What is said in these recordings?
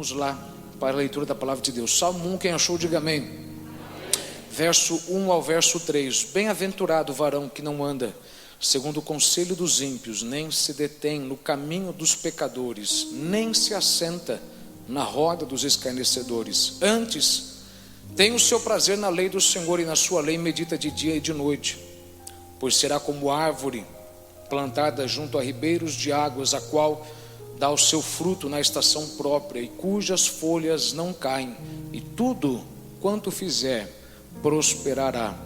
Vamos lá para a leitura da palavra de Deus. Salmo 1, quem achou, diga amém. Amém. Verso 1 ao verso 3. Bem-aventurado o varão que não anda segundo o conselho dos ímpios, nem se detém no caminho dos pecadores, nem se assenta na roda dos escarnecedores. Antes, tem o seu prazer na lei do Senhor, e na sua lei medita de dia e de noite. Pois será como árvore plantada junto a ribeiros de águas, a qual dá o seu fruto na estação própria, e cujas folhas não caem, e tudo quanto fizer prosperará.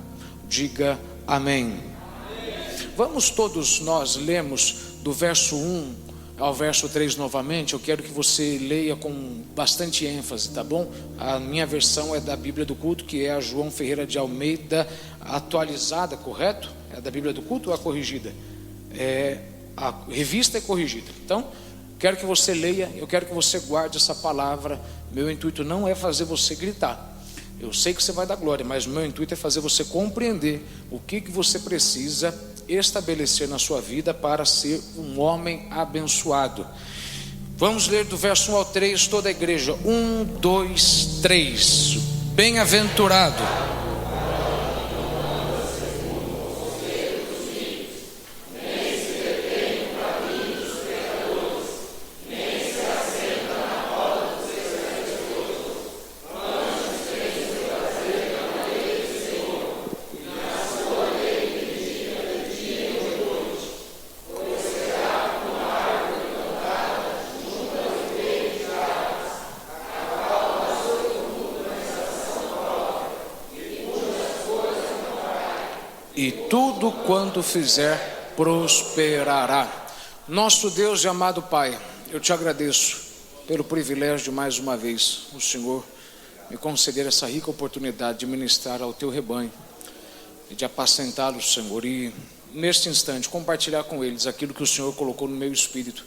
Diga amém. Vamos todos nós lemos do verso 1 ao verso 3 novamente. Eu quero que você leia com bastante ênfase, tá bom? A minha versão é da Bíblia do Culto, que é a João Ferreira de Almeida atualizada, correto? É da Bíblia do Culto ou a corrigida? A revista é corrigida. Então, quero que você leia, eu quero que você guarde essa palavra. Meu intuito não é fazer você gritar. Eu sei que você vai dar glória, mas o meu intuito é fazer você compreender o que você precisa estabelecer na sua vida para ser um homem abençoado. Vamos ler do verso 1 ao 3, toda a igreja. 1, 2, 3. Bem-aventurado. E tudo quanto fizer prosperará. Nosso Deus e amado Pai, eu te agradeço pelo privilégio de mais uma vez o Senhor me conceder essa rica oportunidade de ministrar ao teu rebanho e de apacentá-lo, Senhor, e neste instante compartilhar com eles aquilo que o Senhor colocou no meu espírito,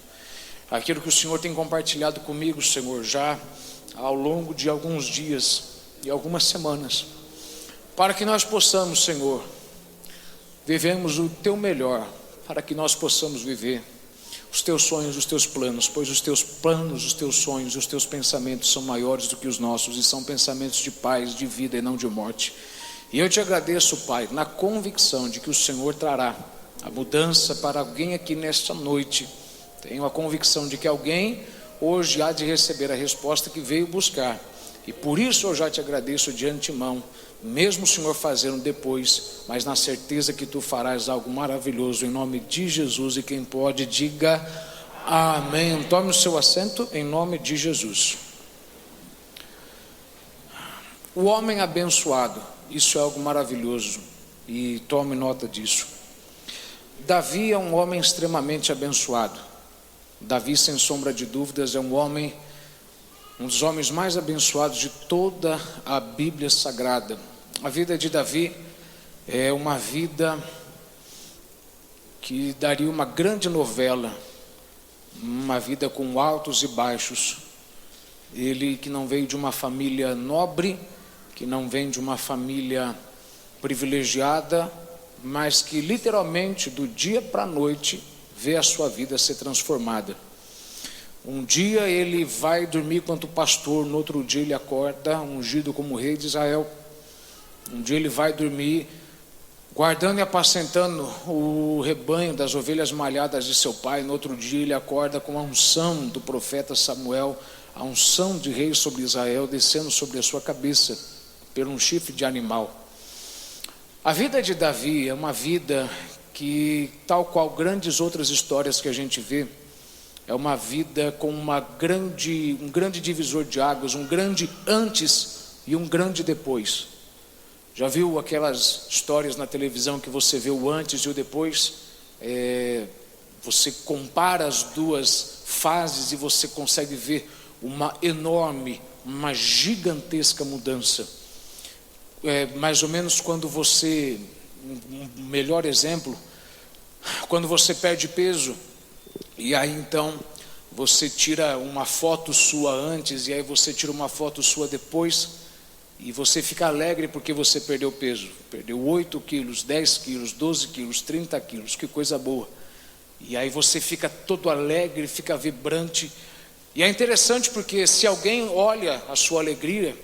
aquilo que o Senhor tem compartilhado comigo, Senhor, já ao longo de alguns dias e algumas semanas, para que nós possamos, Senhor, vivemos o teu melhor, para que nós possamos viver os teus sonhos, os teus planos, pois os teus planos, os teus sonhos, os teus pensamentos são maiores do que os nossos, e são pensamentos de paz, de vida e não de morte. E eu te agradeço, Pai, na convicção de que o Senhor trará a mudança para alguém aqui nesta noite. Tenho a convicção de que alguém hoje há de receber a resposta que veio buscar, e por isso eu já te agradeço de antemão, mesmo o Senhor fazendo depois, mas na certeza que tu farás algo maravilhoso, em nome de Jesus. E quem pode, diga amém. Tome o seu assento em nome de Jesus. O homem abençoado, isso é algo maravilhoso, e tome nota disso. Davi é um homem extremamente abençoado. Davi, sem sombra de dúvidas, é um dos homens mais abençoados de toda a Bíblia Sagrada. A vida de Davi é uma vida que daria uma grande novela, uma vida com altos e baixos. Ele que não veio de uma família nobre, que não vem de uma família privilegiada, mas que literalmente do dia para a noite vê a sua vida ser transformada. Um dia ele vai dormir quanto pastor, no outro dia ele acorda ungido como rei de Israel. Um dia ele vai dormir guardando e apacentando o rebanho das ovelhas malhadas de seu pai. No outro dia ele acorda com a unção do profeta Samuel, a unção de rei sobre Israel descendo sobre a sua cabeça por um chifre de animal. A vida de Davi é uma vida que, tal qual grandes outras histórias que a gente vê, é uma vida com um grande divisor de águas, um grande antes e um grande depois. Já viu aquelas histórias na televisão que você vê o antes e o depois? Você compara as duas fases e você consegue ver uma enorme, uma gigantesca mudança. Mais ou menos quando você, um melhor exemplo, quando você perde peso, e aí então você tira uma foto sua antes, e aí você tira uma foto sua depois, e você fica alegre porque você perdeu peso. Perdeu 8 quilos, 10 quilos, 12 quilos, 30 quilos, que coisa boa. E aí você fica todo alegre, fica vibrante. E é interessante porque se alguém olha a sua alegria,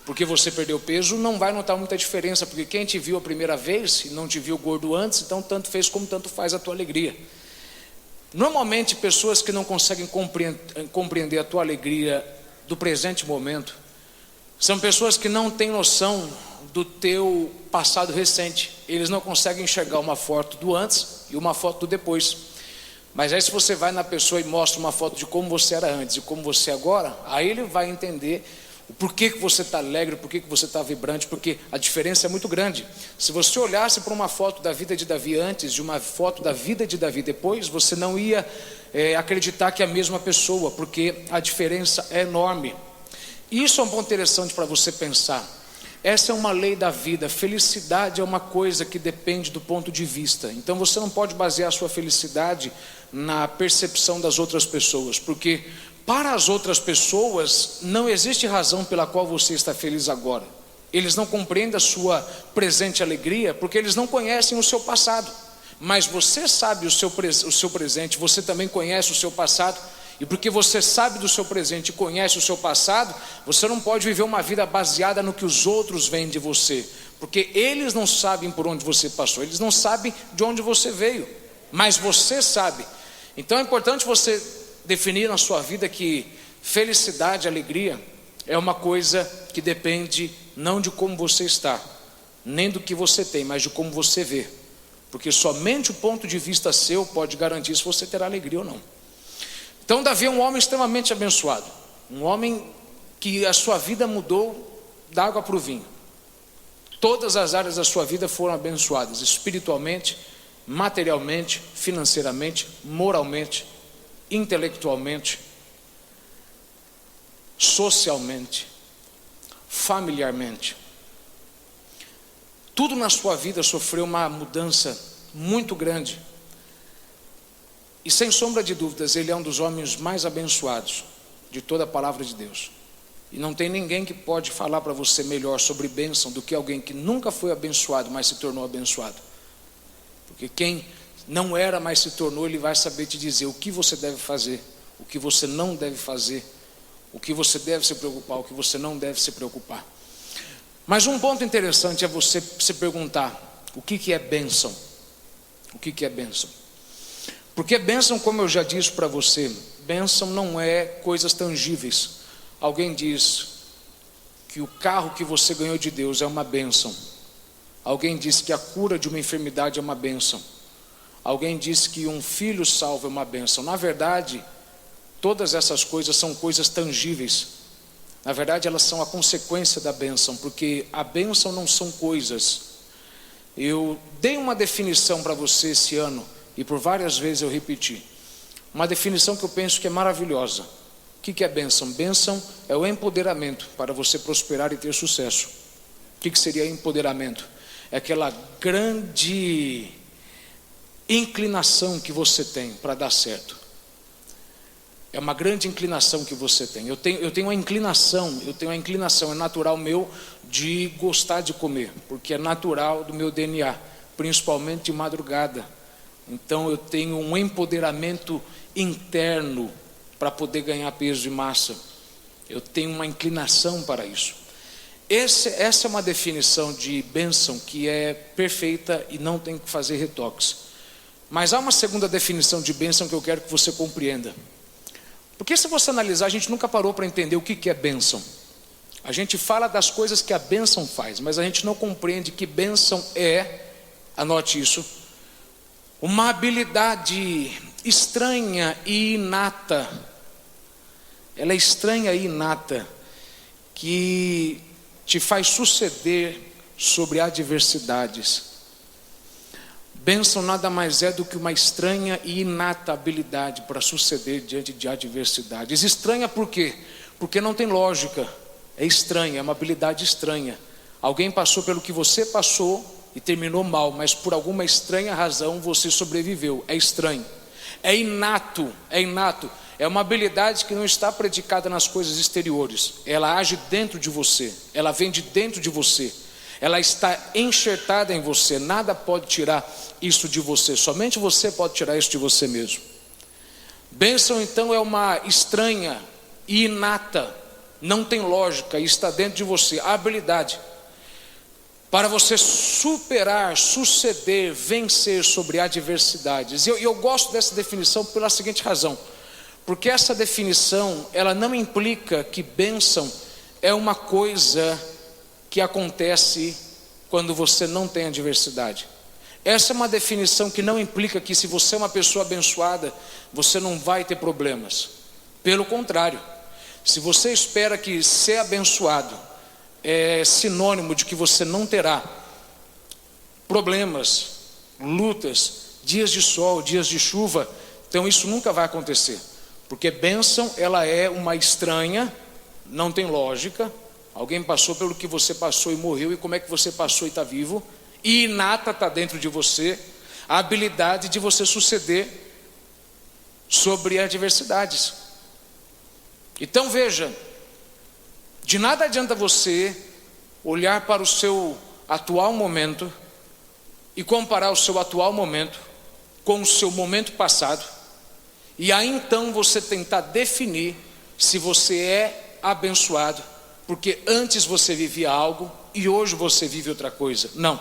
porque você perdeu peso, não vai notar muita diferença, porque quem te viu a primeira vez e não te viu gordo antes, então tanto fez como tanto faz a tua alegria. Normalmente pessoas que não conseguem compreender a tua alegria do presente momento, são pessoas que não têm noção do teu passado recente. Eles não conseguem enxergar uma foto do antes e uma foto do depois. Mas aí se você vai na pessoa e mostra uma foto de como você era antes e como você é agora, aí ele vai entender o porquê que você está alegre, porquê que você está vibrante, porque a diferença é muito grande. Se você olhasse para uma foto da vida de Davi antes e uma foto da vida de Davi depois, você não ia acreditar que é a mesma pessoa, porque a diferença é enorme. Isso é um ponto interessante para você pensar. Essa é uma lei da vida. Felicidade é uma coisa que depende do ponto de vista. Então você não pode basear a sua felicidade na percepção das outras pessoas, porque para as outras pessoas não existe razão pela qual você está feliz agora. Eles não compreendem a sua presente alegria porque eles não conhecem o seu passado. Mas você sabe o seu presente, você também conhece o seu passado. E porque você sabe do seu presente e conhece o seu passado, você não pode viver uma vida baseada no que os outros veem de você, porque eles não sabem por onde você passou, eles não sabem de onde você veio, mas você sabe. Então é importante você definir na sua vida que felicidade, alegria é uma coisa que depende não de como você está, nem do que você tem, mas de como você vê, porque somente o ponto de vista seu pode garantir se você terá alegria ou não. Então Davi é um homem extremamente abençoado, um homem que a sua vida mudou da água para o vinho. Todas as áreas da sua vida foram abençoadas, espiritualmente, materialmente, financeiramente, moralmente, intelectualmente, socialmente, familiarmente. Tudo na sua vida sofreu uma mudança muito grande. E sem sombra de dúvidas, ele é um dos homens mais abençoados de toda a palavra de Deus. E não tem ninguém que pode falar para você melhor sobre bênção do que alguém que nunca foi abençoado, mas se tornou abençoado. Porque quem não era, mas se tornou, ele vai saber te dizer o que você deve fazer, o que você não deve fazer, o que você deve se preocupar, o que você não deve se preocupar. Mas um ponto interessante é você se perguntar, o que é bênção? O que é bênção? Porque bênção, como eu já disse para você, bênção não é coisas tangíveis. Alguém diz que o carro que você ganhou de Deus é uma bênção. Alguém diz que a cura de uma enfermidade é uma bênção. Alguém diz que um filho salvo é uma bênção. Na verdade, todas essas coisas são coisas tangíveis. Na verdade, elas são a consequência da bênção, porque a bênção não são coisas. Eu dei uma definição para você esse ano, e por várias vezes eu repeti. Uma definição que eu penso que é maravilhosa. O que é bênção? Bênção é o empoderamento para você prosperar e ter sucesso. O que seria empoderamento? É aquela grande inclinação que você tem para dar certo. É uma grande inclinação que você tem. Eu tenho uma inclinação, é natural meu de gostar de comer, porque é natural do meu DNA, principalmente de madrugada. Então eu tenho um empoderamento interno para poder ganhar peso e massa. Eu tenho uma inclinação para isso. Essa é uma definição de bênção que é perfeita e não tem que fazer retoques. Mas há uma segunda definição de bênção que eu quero que você compreenda. Porque se você analisar, a gente nunca parou para entender o que é bênção. A gente fala das coisas que a bênção faz, mas a gente não compreende que bênção é, anote isso, uma habilidade estranha e inata. Ela é estranha e inata, que te faz suceder sobre adversidades. Bênção nada mais é do que uma estranha e inata habilidade para suceder diante de adversidades. Estranha por quê? Porque não tem lógica. É estranha, é uma habilidade estranha. Alguém passou pelo que você passou e terminou mal, mas por alguma estranha razão você sobreviveu. É estranho. É inato, é inato. É uma habilidade que não está predicada nas coisas exteriores. Ela age dentro de você, ela vem de dentro de você. Ela está enxertada em você. Nada pode tirar isso de você. Somente você pode tirar isso de você mesmo. Bênção então é uma estranha e inata, não tem lógica, e está dentro de você, a habilidade para você superar, suceder, vencer sobre adversidades. E eu gosto dessa definição pela seguinte razão, porque essa definição, ela não implica que bênção é uma coisa que acontece quando você não tem adversidade. Essa é uma definição que não implica que se você é uma pessoa abençoada, você não vai ter problemas. Pelo contrário, se você espera que ser abençoado é sinônimo de que você não terá problemas, lutas, dias de sol, dias de chuva, então isso nunca vai acontecer. Porque bênção, ela é uma estranha, não tem lógica. Alguém passou pelo que você passou e morreu, e como é que você passou e está vivo? E inata está dentro de você a habilidade de você suceder sobre adversidades. Então veja, de nada adianta você olhar para o seu atual momento e comparar o seu atual momento com o seu momento passado, e aí então você tentar definir se você é abençoado, porque antes você vivia algo e hoje você vive outra coisa. Não.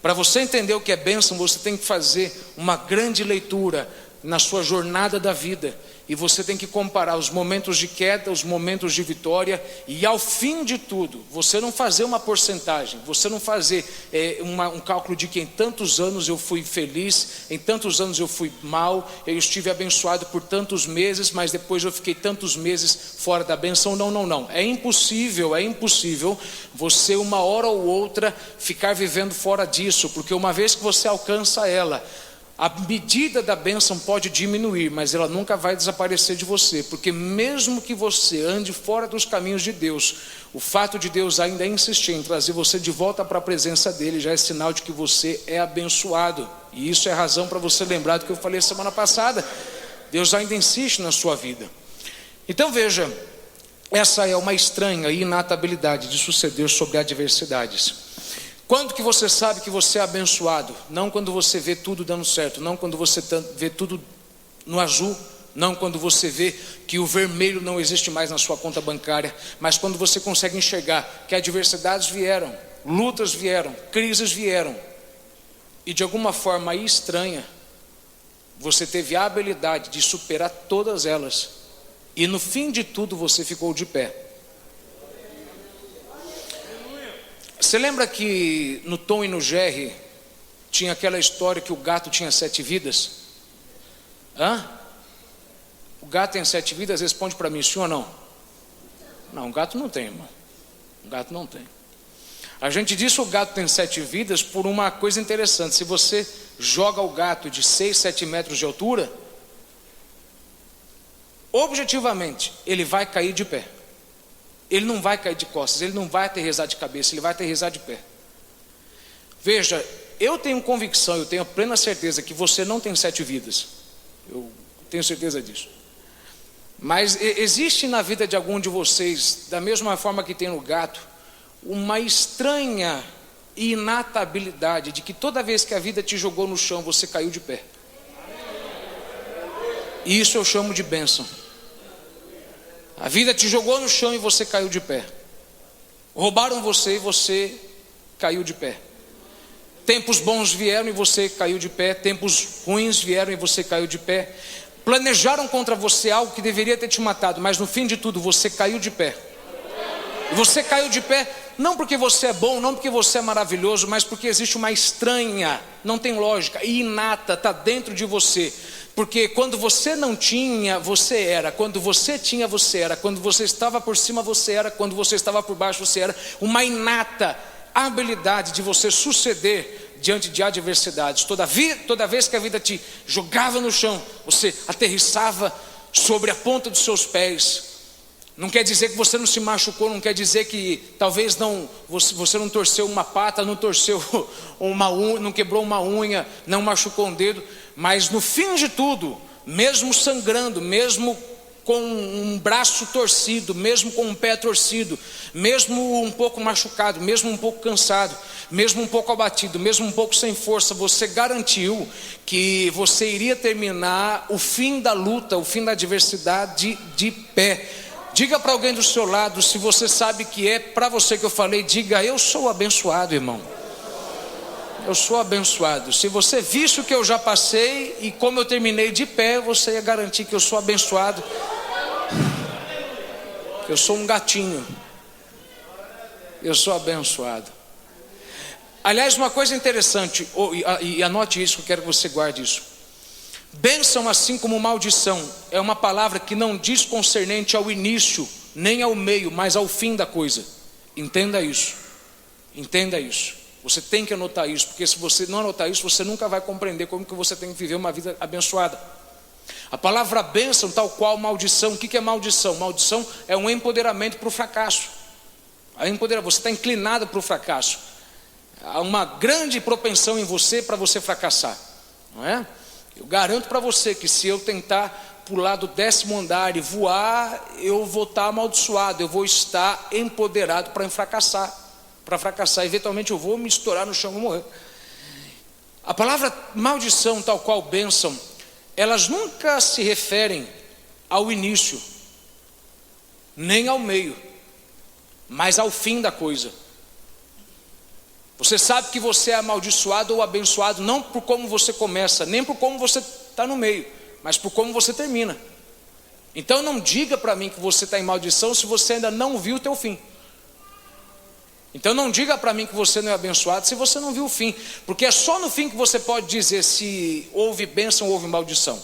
Para você entender o que é bênção, você tem que fazer uma grande leitura na sua jornada da vida, e você tem que comparar os momentos de queda, os momentos de vitória, e ao fim de tudo, você não fazer uma porcentagem, você não fazer um cálculo de que em tantos anos eu fui feliz, em tantos anos eu fui mal, eu estive abençoado por tantos meses, mas depois eu fiquei tantos meses fora da bênção. Não. É impossível você uma hora ou outra ficar vivendo fora disso, porque uma vez que você alcança ela, a medida da bênção pode diminuir, mas ela nunca vai desaparecer de você, porque mesmo que você ande fora dos caminhos de Deus, o fato de Deus ainda insistir em trazer você de volta para a presença dele, já é sinal de que você é abençoado. E isso é razão para você lembrar do que eu falei semana passada. Deus ainda insiste na sua vida. Então veja, essa é uma estranha e inata habilidade de suceder sobre adversidades. Quando que você sabe que você é abençoado? Não quando você vê tudo dando certo, não quando você vê tudo no azul, não quando você vê que o vermelho não existe mais na sua conta bancária, mas quando você consegue enxergar que adversidades vieram, lutas vieram, crises vieram, e de alguma forma estranha, você teve a habilidade de superar todas elas, e no fim de tudo você ficou de pé. Você lembra que no Tom e no Jerry tinha aquela história que o gato tinha 7 vidas? O gato tem 7 vidas? Responde para mim, sim ou não? Não, o gato não tem, irmão. O gato não tem. A gente diz que o gato tem 7 vidas por uma coisa interessante. Se você joga o gato de 6, 7 metros de altura, objetivamente, ele vai cair de pé. Ele não vai cair de costas, ele não vai aterrissar de cabeça, ele vai aterrissar de pé. Veja, eu tenho convicção, eu tenho plena certeza que você não tem 7 vidas. Eu tenho certeza disso. Mas existe na vida de algum de vocês, da mesma forma que tem no gato, uma estranha e inata habilidade de que toda vez que a vida te jogou no chão, você caiu de pé. E isso eu chamo de bênção. A vida te jogou no chão e você caiu de pé. Roubaram você e você caiu de pé. Tempos bons vieram e você caiu de pé. Tempos ruins vieram e você caiu de pé. Planejaram contra você algo que deveria ter te matado, mas no fim de tudo você caiu de pé. E você caiu de pé não porque você é bom, não porque você é maravilhoso, mas porque existe uma estranha, não tem lógica, e inata, está dentro de você. Porque quando você não tinha, você era. Quando você tinha, você era. Quando você estava por cima, você era. Quando você estava por baixo, você era. Uma inata habilidade de você suceder diante de adversidades. Toda vez que a vida te jogava no chão, você aterrissava sobre a ponta dos seus pés. Não quer dizer que você não se machucou, não quer dizer que talvez você não torceu uma pata, não torceu uma unha, não quebrou uma unha, não machucou um dedo. Mas no fim de tudo, mesmo sangrando, mesmo com um braço torcido, mesmo com um pé torcido, mesmo um pouco machucado, mesmo um pouco cansado, mesmo um pouco abatido, mesmo um pouco sem força, você garantiu que você iria terminar o fim da luta, o fim da adversidade de pé. Diga para alguém do seu lado, se você sabe que é para você que eu falei, diga: eu sou abençoado, irmão. Eu sou abençoado. Se você visse o que eu já passei e como eu terminei de pé, você ia garantir que eu sou abençoado. Eu sou um gatinho. Eu sou abençoado. Aliás, uma coisa interessante, e anote isso, eu quero que você guarde isso. Bênção, assim como maldição, é uma palavra que não diz concernente ao início, nem ao meio, mas ao fim da coisa. Entenda isso. Entenda isso. Você tem que anotar isso, porque se você não anotar isso, você nunca vai compreender como que você tem que viver uma vida abençoada. A palavra bênção, tal qual maldição. O que é maldição? Maldição é um empoderamento para o fracasso. Você está inclinado para o fracasso. Há uma grande propensão em você para você fracassar, não é? Eu garanto para você que se eu tentar pular do 10º andar e voar, eu vou estar amaldiçoado, eu vou estar empoderado para fracassar. Eventualmente eu vou me estourar no chão e morrer. A palavra maldição, tal qual bênção, elas nunca se referem ao início, nem ao meio, mas ao fim da coisa. Você sabe que você é amaldiçoado ou abençoado não por como você começa, nem por como você está no meio, mas por como você termina. Então não diga para mim que você está em maldição se você ainda não viu o teu fim. Então não diga para mim que você não é abençoado se você não viu o fim, porque é só no fim que você pode dizer se houve bênção ou houve maldição.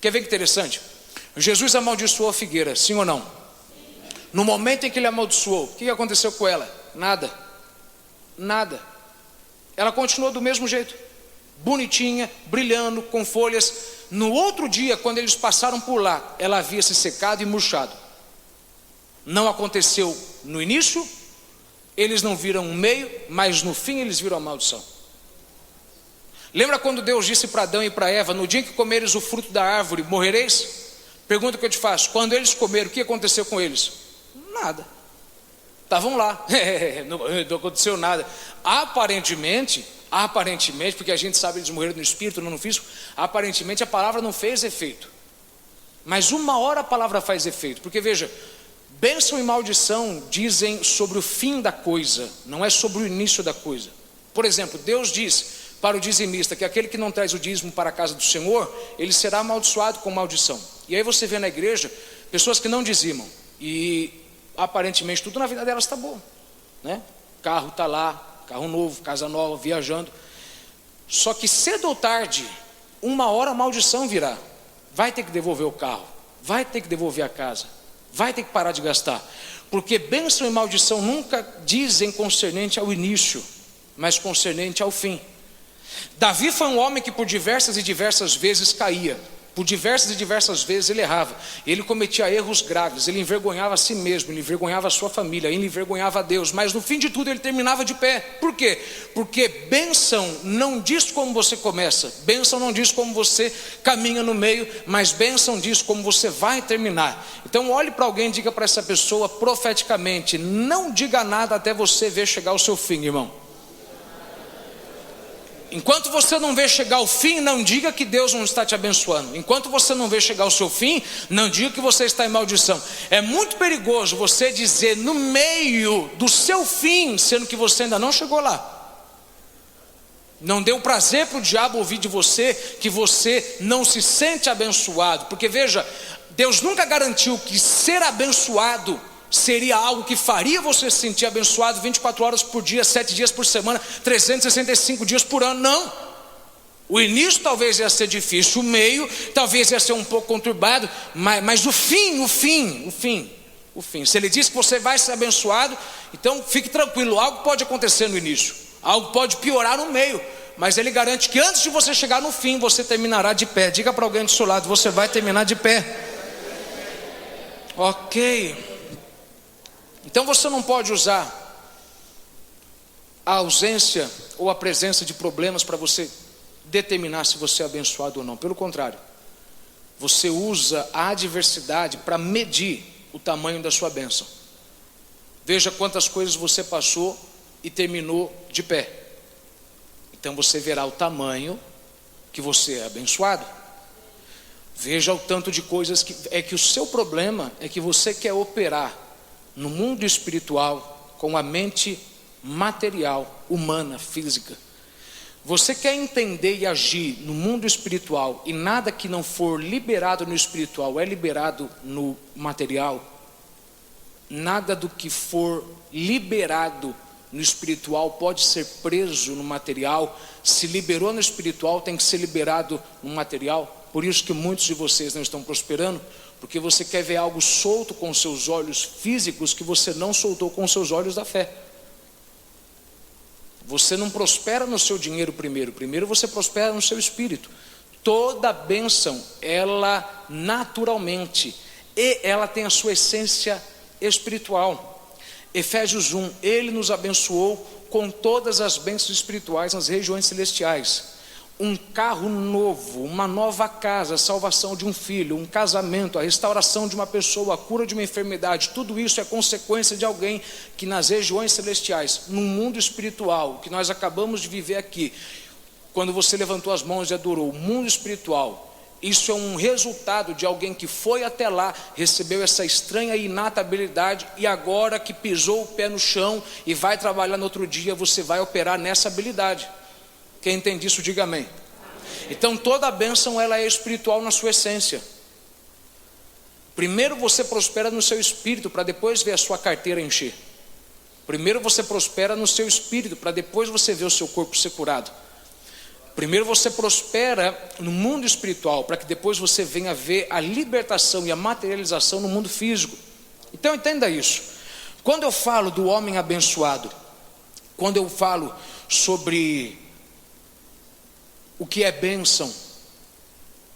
Quer ver que interessante? Jesus amaldiçoou a figueira, sim ou não? No momento em que ele amaldiçoou, o que aconteceu com ela? Nada. Ela continuou do mesmo jeito, bonitinha, brilhando, com folhas. No outro dia, quando eles passaram por lá, ela havia se secado e murchado. Não aconteceu no início, eles não viram o meio, mas no fim eles viram a maldição. Lembra quando Deus disse para Adão e para Eva: no dia em que comeres o fruto da árvore, morrereis? Pergunta que eu te faço: quando eles comeram, o que aconteceu com eles? Nada. Estavam lá, não aconteceu nada. Aparentemente, porque a gente sabe eles morreram no espírito, não no físico. Aparentemente a palavra não fez efeito, mas uma hora a palavra faz efeito. Porque veja, bênção e maldição dizem sobre o fim da coisa, não é sobre o início da coisa. Por exemplo, Deus diz para o dizimista que aquele que não traz o dízimo para a casa do Senhor, ele será amaldiçoado com maldição. E aí você vê na igreja pessoas que não dizimam e aparentemente tudo na vida delas está bom, né? Carro está lá, carro novo, casa nova, viajando. Só que cedo ou tarde, uma hora a maldição virá. Vai ter que devolver o carro, vai ter que devolver a casa, vai ter que parar de gastar. Porque bênção e maldição nunca dizem concernente ao início, mas concernente ao fim. Davi foi um homem que por diversas e diversas vezes caía. Por diversas e diversas vezes ele errava. Ele cometia erros graves. Ele envergonhava a si mesmo, ele envergonhava a sua família, ele envergonhava a Deus. Mas no fim de tudo ele terminava de pé. Por quê? Porque bênção não diz como você começa, bênção não diz como você caminha no meio, mas bênção diz como você vai terminar. Então olhe para alguém e diga para essa pessoa profeticamente: não diga nada até você ver chegar o seu fim, irmão. Enquanto você não vê chegar o fim, não diga que Deus não está te abençoando. Enquanto você não vê chegar o seu fim, não diga que você está em maldição. É muito perigoso você dizer no meio do seu fim, sendo que você ainda não chegou lá. Não deu prazer para o diabo ouvir de você que você não se sente abençoado. Porque veja, Deus nunca garantiu que ser abençoado seria algo que faria você se sentir abençoado 24 horas por dia, 7 dias por semana, 365 dias por ano. Não. O início talvez ia ser difícil, o meio talvez ia ser um pouco conturbado, mas o fim. Se ele diz que você vai ser abençoado, então fique tranquilo, algo pode acontecer no início, algo pode piorar no meio, mas ele garante que antes de você chegar no fim, você terminará de pé. Diga para alguém do seu lado: você vai terminar de pé. Ok. Então você não pode usar a ausência ou a presença de problemas para você determinar se você é abençoado ou não. Pelo contrário, você usa a adversidade para medir o tamanho da sua bênção. Veja quantas coisas você passou e terminou de pé. Então você verá o tamanho que você é abençoado. Veja o tanto de coisas que o seu problema é que você quer operar no mundo espiritual com a mente material, humana, física. Você quer entender e agir no mundo espiritual e nada que não for liberado no espiritual é liberado no material. Nada do que for liberado no espiritual pode ser preso no material. Se liberou no espiritual, tem que ser liberado no material. Por isso que muitos de vocês não estão prosperando, porque você quer ver algo solto com seus olhos físicos que você não soltou com seus olhos da fé. Você não prospera no seu dinheiro primeiro você prospera no seu espírito. Toda bênção, ela naturalmente, e ela tem a sua essência espiritual. Efésios 1, Ele nos abençoou com todas as bênçãos espirituais nas regiões celestiais. Um carro novo, uma nova casa, a salvação de um filho, um casamento, a restauração de uma pessoa, a cura de uma enfermidade, tudo isso é consequência de alguém que nas regiões celestiais, no mundo espiritual, que nós acabamos de viver aqui, quando você levantou as mãos e adorou, o mundo espiritual, isso é um resultado de alguém que foi até lá, recebeu essa estranha e inata habilidade, e agora que pisou o pé no chão e vai trabalhar no outro dia, você vai operar nessa habilidade. Quem entende isso, diga amém. Então toda a bênção, ela é espiritual na sua essência. Primeiro você prospera no seu espírito, para depois ver a sua carteira encher. Primeiro você prospera no seu espírito, para depois você ver o seu corpo ser curado. Primeiro você prospera no mundo espiritual, para que depois você venha ver a libertação e a materialização no mundo físico. Então entenda isso. Quando eu falo do homem abençoado, quando eu falo sobre o que é bênção,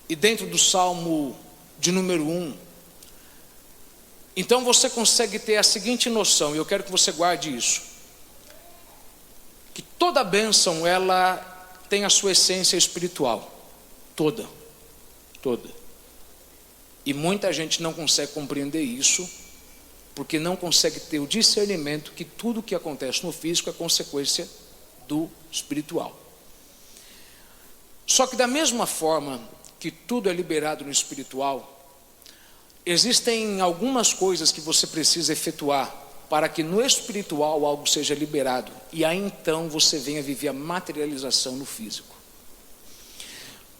e dentro do Salmo de número 1, então você consegue ter a seguinte noção, e eu quero que você guarde isso, que toda bênção, ela tem a sua essência espiritual, toda, e muita gente não consegue compreender isso, porque não consegue ter o discernimento que tudo que acontece no físico é consequência do espiritual. Só que da mesma forma que tudo é liberado no espiritual, existem algumas coisas que você precisa efetuar para que no espiritual algo seja liberado, e aí então você venha viver a materialização no físico.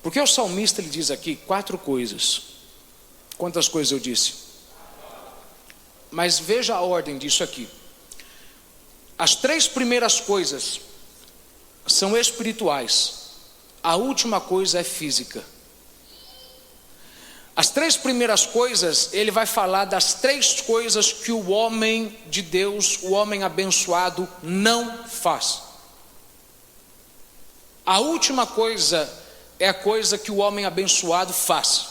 Porque o salmista, ele diz aqui 4 coisas. Quantas coisas eu disse? Mas veja a ordem disso aqui. As 3 primeiras coisas são espirituais. A última coisa é física. As 3 primeiras coisas, ele vai falar das 3 coisas que o homem de Deus, o homem abençoado, não faz. A última coisa é a coisa que o homem abençoado faz.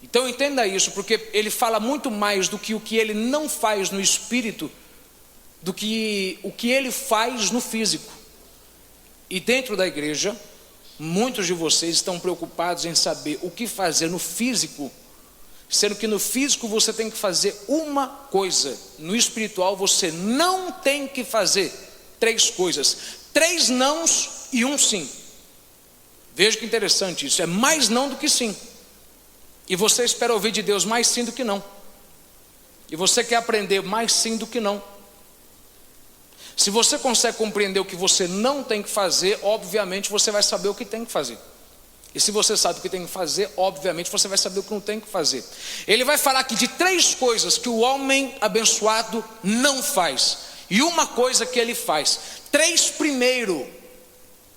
Então entenda isso, porque ele fala muito mais do que o que ele não faz no espírito, do que o que ele faz no físico. E dentro da igreja, muitos de vocês estão preocupados em saber o que fazer no físico, sendo que no físico você tem que fazer uma coisa, no espiritual você não tem que fazer 3 coisas, 3 nãos e 1 sim. Veja que interessante isso, é mais não do que sim. E você espera ouvir de Deus mais sim do que não. E você quer aprender mais sim do que não. Se você consegue compreender o que você não tem que fazer, obviamente você vai saber o que tem que fazer. E se você sabe o que tem que fazer, obviamente você vai saber o que não tem que fazer. Ele vai falar aqui de 3 coisas que o homem abençoado não faz, e uma coisa que ele faz. 3 primeiro,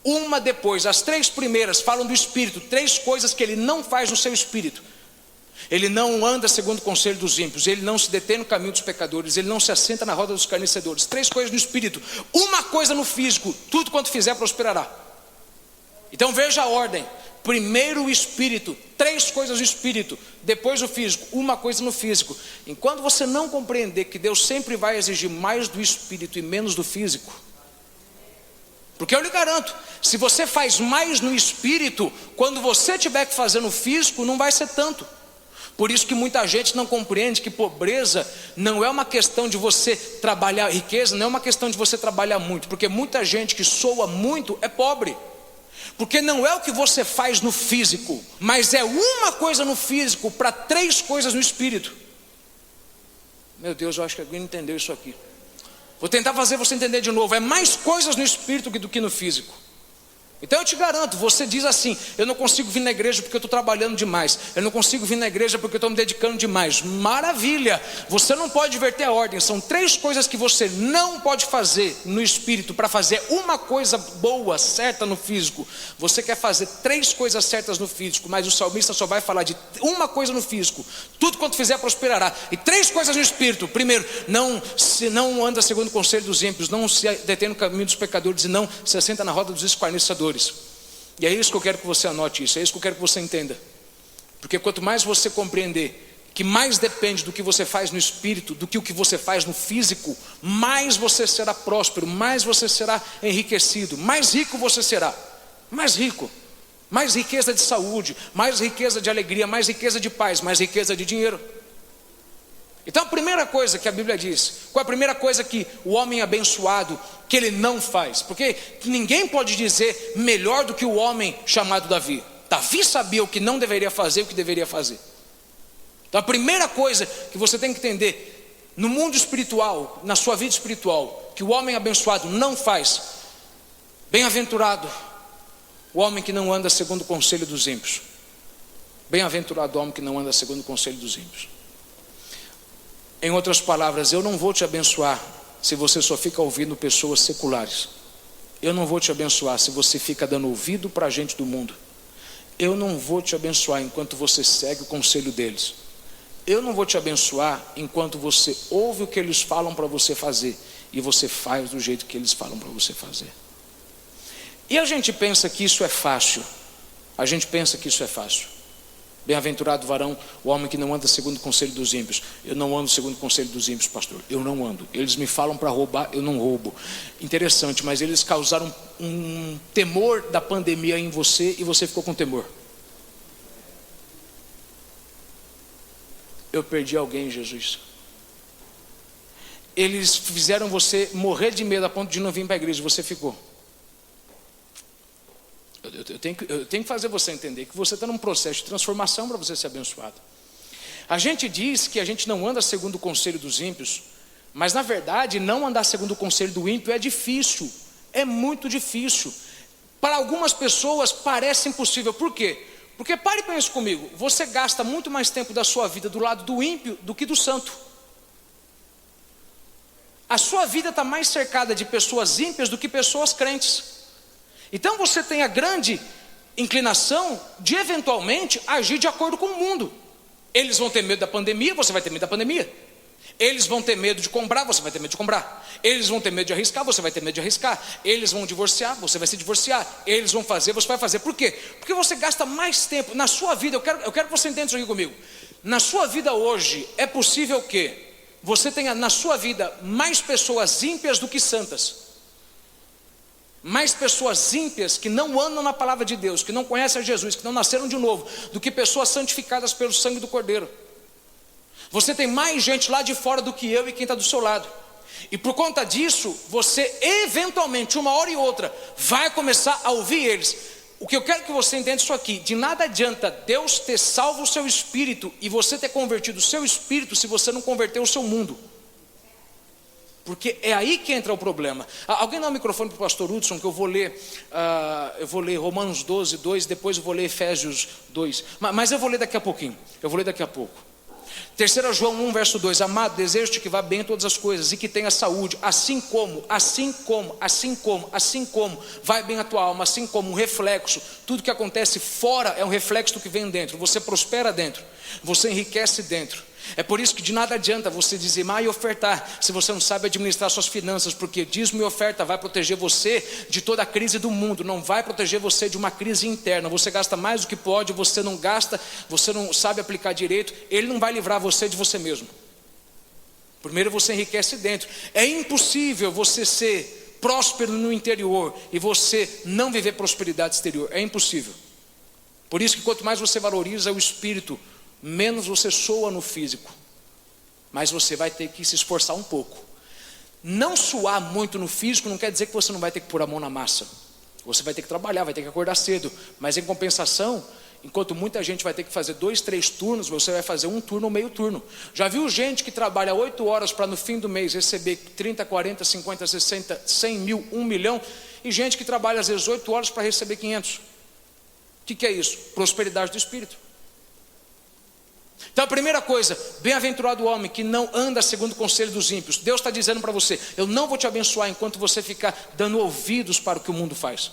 uma depois. As 3 primeiras falam do espírito. 3 coisas que ele não faz no seu espírito. Ele não anda segundo o conselho dos ímpios, ele não se detém no caminho dos pecadores, ele não se assenta na roda dos escarnecedores. 3 coisas no espírito, uma coisa no físico. Tudo quanto fizer prosperará. Então veja a ordem. Primeiro o espírito, 3 coisas no espírito, depois o físico, uma coisa no físico. Enquanto você não compreender que Deus sempre vai exigir mais do espírito e menos do físico, porque eu lhe garanto, se você faz mais no espírito, quando você tiver que fazer no físico, não vai ser tanto. Por isso que muita gente não compreende que pobreza não é uma questão de você trabalhar, riqueza não é uma questão de você trabalhar muito, porque muita gente que soa muito é pobre. Porque não é o que você faz no físico, mas é uma coisa no físico para 3 coisas no espírito. Meu Deus, eu acho que alguém entendeu isso aqui. Vou tentar fazer você entender de novo. É mais coisas no espírito do que no físico. Então eu te garanto, você diz assim: eu não consigo vir na igreja porque eu estou trabalhando demais, eu não consigo vir na igreja porque eu estou me dedicando demais. Maravilha, você não pode inverter a ordem. São 3 coisas que você não pode fazer no espírito para fazer uma coisa boa, certa no físico. Você quer fazer 3 coisas certas no físico, mas o salmista só vai falar de uma coisa no físico: tudo quanto fizer prosperará. E 3 coisas no espírito: primeiro, não anda segundo o conselho dos ímpios, não se detém no caminho dos pecadores, e não se assenta na roda dos escarnecedores. E é isso que eu quero que você anote, isso é isso que eu quero que você entenda. Porque quanto mais você compreender que mais depende do que você faz no espírito do que o que você faz no físico, mais você será próspero, mais você será enriquecido, mais rico você será. Mais rico, mais riqueza de saúde, mais riqueza de alegria, mais riqueza de paz, mais riqueza de dinheiro. Então a primeira coisa que a Bíblia diz, qual é a primeira coisa que o homem abençoado, que ele não faz? Porque ninguém pode dizer melhor do que o homem chamado Davi. Davi sabia o que não deveria fazer e o que deveria fazer. Então a primeira coisa que você tem que entender, no mundo espiritual, na sua vida espiritual, que o homem abençoado não faz: bem-aventurado o homem que não anda segundo o conselho dos ímpios. Bem-aventurado o homem que não anda segundo o conselho dos ímpios. Em outras palavras, eu não vou te abençoar se você só fica ouvindo pessoas seculares. Eu não vou te abençoar se você fica dando ouvido para a gente do mundo. Eu não vou te abençoar enquanto você segue o conselho deles. Eu não vou te abençoar enquanto você ouve o que eles falam para você fazer e você faz do jeito que eles falam para você fazer. E a gente pensa que isso é fácil. A gente pensa que isso é fácil. Bem-aventurado o varão, o homem que não anda segundo o conselho dos ímpios. Eu não ando segundo o conselho dos ímpios, pastor. Eu não ando. Eles me falam para roubar, eu não roubo. Interessante, mas eles causaram um temor da pandemia em você e você ficou com temor. Eu perdi alguém, Jesus. Eles fizeram você morrer de medo a ponto de não vir para a igreja, você ficou. Eu tenho que fazer você entender que você está num processo de transformação para você ser abençoado. A gente diz que a gente não anda segundo o conselho dos ímpios, mas na verdade não andar segundo o conselho do ímpio é difícil, é muito difícil. Para algumas pessoas parece impossível. Por quê? Porque pare e pense comigo, você gasta muito mais tempo da sua vida do lado do ímpio do que do santo. A sua vida está mais cercada de pessoas ímpias do que pessoas crentes. Então você tem a grande inclinação de eventualmente agir de acordo com o mundo. Eles vão ter medo da pandemia, você vai ter medo da pandemia. Eles vão ter medo de comprar, você vai ter medo de comprar. Eles vão ter medo de arriscar, você vai ter medo de arriscar. Eles vão divorciar, você vai se divorciar. Eles vão fazer, você vai fazer. Por quê? Porque você gasta mais tempo na sua vida. Eu quero que você entenda isso aqui comigo. Na sua vida hoje é possível que você tenha na sua vida mais pessoas ímpias do que santas. Mais pessoas ímpias que não andam na palavra de Deus, que não conhecem a Jesus, que não nasceram de novo, do que pessoas santificadas pelo sangue do Cordeiro. Você tem mais gente lá de fora do que eu e quem está do seu lado. E por conta disso, você eventualmente, uma hora e outra, vai começar a ouvir eles. O que eu quero que você entenda isso aqui: de nada adianta Deus ter salvo o seu espírito e você ter convertido o seu espírito se você não converteu o seu mundo. Porque é aí que entra o problema. Alguém dá o microfone para o pastor Hudson, que eu vou ler Romanos 12, 2, depois eu vou ler Efésios 2. Mas eu vou ler daqui a pouquinho. 3 João 1, verso 2: Amado, desejo-te que vá bem em todas as coisas e que tenha saúde, assim como vai bem a tua alma, assim como um reflexo. Tudo que acontece fora é um reflexo do que vem dentro. Você prospera dentro, você enriquece dentro. É por isso que de nada adianta você dizimar e ofertar se você não sabe administrar suas finanças, porque dízimo e oferta vai proteger você de toda a crise do mundo, não vai proteger você de uma crise interna. Você gasta mais do que pode, você não gasta, você não sabe aplicar direito, ele não vai livrar você de você mesmo. Primeiro você enriquece dentro. É impossível você ser próspero no interior e você não viver prosperidade exterior, é impossível. Por isso que quanto mais você valoriza o espírito, menos você soa no físico, mas você vai ter que se esforçar um pouco. Não suar muito no físico não quer dizer que você não vai ter que pôr a mão na massa. Você vai ter que trabalhar, vai ter que acordar cedo, mas em compensação, enquanto muita gente vai ter que fazer 2, 3 turnos, você vai fazer um turno ou meio turno. Já viu gente que trabalha 8 horas para no fim do mês receber 30, 40, 50, 60, 100 mil, 1 milhão, e gente que trabalha às vezes 8 horas para receber 500. O que é isso? Prosperidade do Espírito. Então a primeira coisa, bem-aventurado o homem que não anda segundo o conselho dos ímpios. Deus está dizendo para você, eu não vou te abençoar enquanto você ficar dando ouvidos para o que o mundo faz.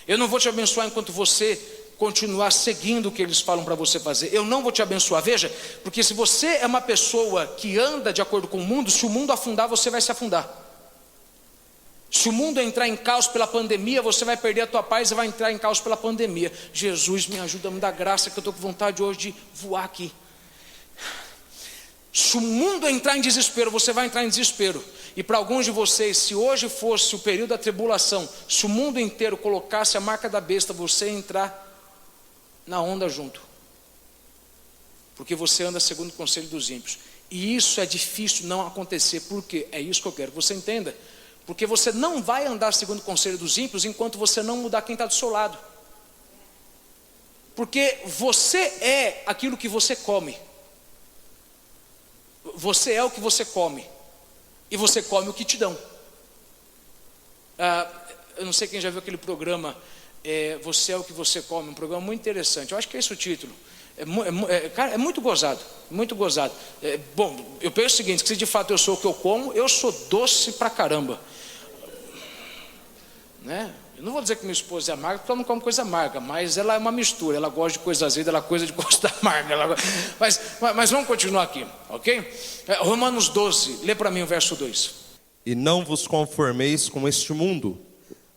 Eu não vou te abençoar enquanto você continuar seguindo o que eles falam para você fazer. Eu não vou te abençoar, veja, porque se você é uma pessoa que anda de acordo com o mundo, se o mundo afundar, você vai se afundar. Se o mundo entrar em caos pela pandemia, você vai perder a tua paz e vai entrar em caos pela pandemia. Jesus, me ajuda, me dá graça, que eu estou com vontade hoje de voar aqui. Se o mundo entrar em desespero, você vai entrar em desespero. E para alguns de vocês, se hoje fosse o período da tribulação, se o mundo inteiro colocasse a marca da besta, você ia entrar na onda junto. Porque você anda segundo o conselho dos ímpios. E isso é difícil não acontecer. Por quê? É isso que eu quero que você entenda. Porque você não vai andar segundo o conselho dos ímpios enquanto você não mudar quem está do seu lado. Porque você é aquilo que você come. Você é o que você come. E você come o que te dão. Eu não sei quem já viu aquele programa, Você é o que você come. Um programa muito interessante. Eu acho que é esse o título. Cara, é muito gozado. Muito gozado. Bom, eu penso o seguinte, que se de fato eu sou o que eu como, eu sou doce pra caramba. Né? Eu não vou dizer que minha esposa é amarga, porque ela não come coisa amarga, mas ela é uma mistura, ela gosta de coisa azeda, ela coisa de coisa amarga. Mas vamos continuar aqui, ok? Romanos 12, lê para mim o verso 2. E não vos conformeis com este mundo,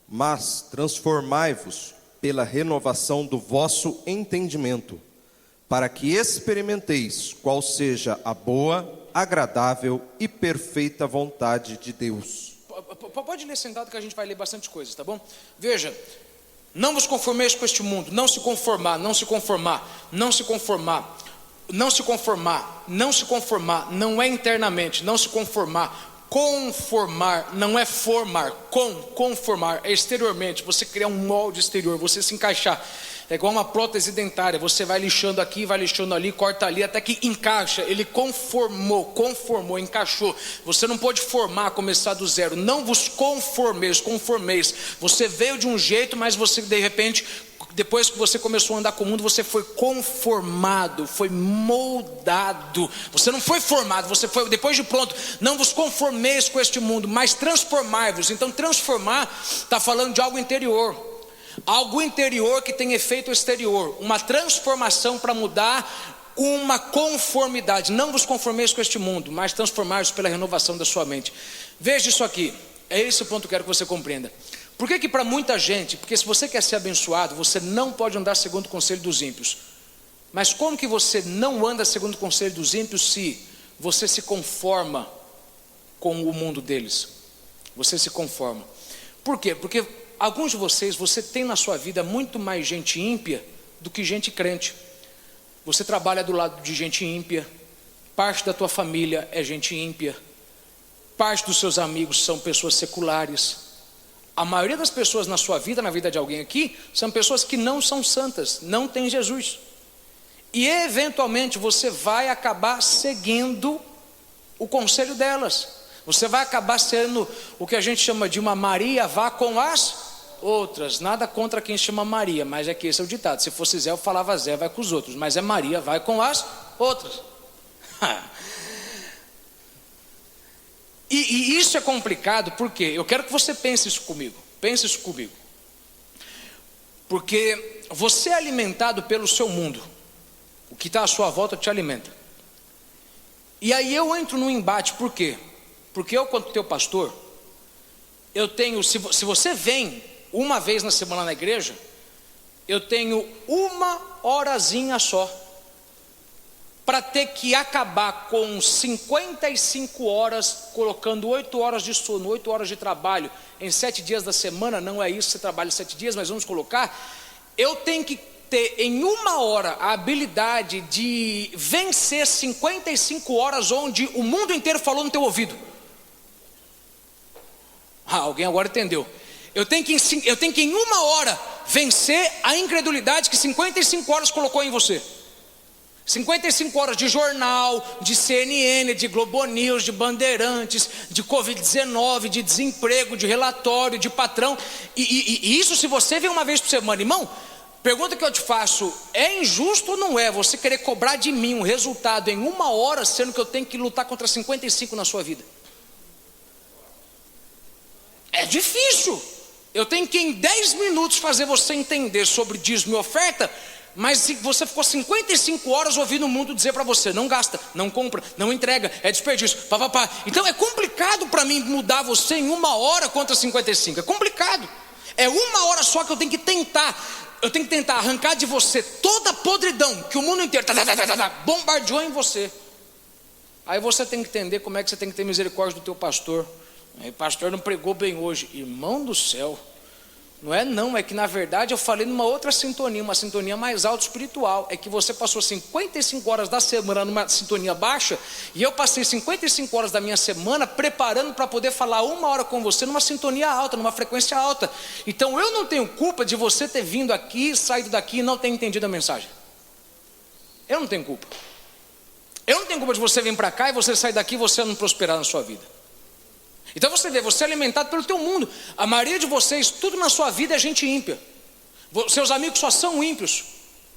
mas transformai-vos pela renovação do vosso entendimento, para que experimenteis qual seja a boa, agradável e perfeita vontade de Deus. Pode ler sentado que a gente vai ler bastante coisas, tá bom? Veja, não vos conformeis com este mundo, não se conformar, não se conformar, não se conformar, não se conformar, não se conformar, não é internamente, não se conformar, conformar, não é formar, conformar, é exteriormente, você criar um molde exterior, você se encaixar. É igual uma prótese dentária, você vai lixando aqui, vai lixando ali, corta ali, até que encaixa. Ele conformou, encaixou. Você não pode formar, começar do zero. Não vos conformeis. Você veio de um jeito, mas você de repente, depois que você começou a andar com o mundo, você foi conformado, foi moldado. Você não foi formado, você foi depois de pronto. Não vos conformeis com este mundo, mas transformai-vos. Então transformar está falando de algo interior. Algo interior que tem efeito exterior, uma transformação para mudar uma conformidade. Não vos conformeis com este mundo, mas transformai-vos pela renovação da sua mente. Veja isso aqui, é esse o ponto que eu quero que você compreenda. Por que para muita gente, porque se você quer ser abençoado, você não pode andar segundo o conselho dos ímpios. Mas como que você não anda segundo o conselho dos ímpios se você se conforma com o mundo deles? Você se conforma. Por quê? Porque alguns de vocês, você tem na sua vida muito mais gente ímpia do que gente crente. Você trabalha do lado de gente ímpia, parte da tua família é gente ímpia, parte dos seus amigos são pessoas seculares. A maioria das pessoas na sua vida, na vida de alguém aqui, são pessoas que não são santas, não têm Jesus. E eventualmente você vai acabar seguindo o conselho delas. Você vai acabar sendo o que a gente chama de uma Maria vá com as outras. Nada contra quem chama Maria, mas é que esse é o ditado. Se fosse Zé, eu falava Zé vai com os outros. Mas é Maria vai com as outras. E isso é complicado porque eu quero que você pense isso comigo. Pense isso comigo. Porque você é alimentado pelo seu mundo. O que está à sua volta te alimenta. E aí eu entro num embate, por quê? Porque eu, quanto teu pastor, eu tenho, se você vem uma vez na semana na igreja, eu tenho uma horazinha só, para ter que acabar com 55 horas, colocando 8 horas de sono, 8 horas de trabalho, em 7 dias da semana. Não é isso, você trabalha 7 dias, mas vamos colocar, eu tenho que ter em uma hora a habilidade de vencer 55 horas onde o mundo inteiro falou no teu ouvido. Alguém agora entendeu. Eu tenho que em 1 hora vencer a incredulidade que 55 horas colocou em você. 55 horas de jornal, de CNN, de Globo News, de Bandeirantes, de Covid-19, de desemprego, de relatório, de patrão. E isso se você vem uma vez por semana, irmão. Pergunta que eu te faço: é injusto ou não é você querer cobrar de mim um resultado em 1 hora, sendo que eu tenho que lutar contra 55 na sua vida? É difícil. Eu tenho que em 10 minutos fazer você entender sobre dízimo e oferta, mas se você ficou 55 horas ouvindo o mundo dizer para você: não gasta, não compra, não entrega, é desperdício, papapá. Então é complicado para mim mudar você em 1 hora contra 55. É complicado. É 1 hora só que eu tenho que tentar. Eu tenho que tentar arrancar de você toda a podridão que o mundo inteiro bombardeou em você. Aí você tem que entender como é que você tem que ter misericórdia do teu pastor. O pastor não pregou bem hoje. Irmão do céu, não, é que na verdade eu falei numa outra sintonia, uma sintonia mais alta espiritual. É que você passou 55 horas da semana numa sintonia baixa, e eu passei 55 horas da minha semana preparando para poder falar 1 hora com você numa sintonia alta, numa frequência alta. Então eu não tenho culpa de você ter vindo aqui, saído daqui e não ter entendido a mensagem. Eu não tenho culpa. Eu não tenho culpa de você vir para cá e você sair daqui e você não prosperar na sua vida. Então você vê, você é alimentado pelo teu mundo. A maioria de vocês, tudo na sua vida é gente ímpia. Seus amigos só são ímpios.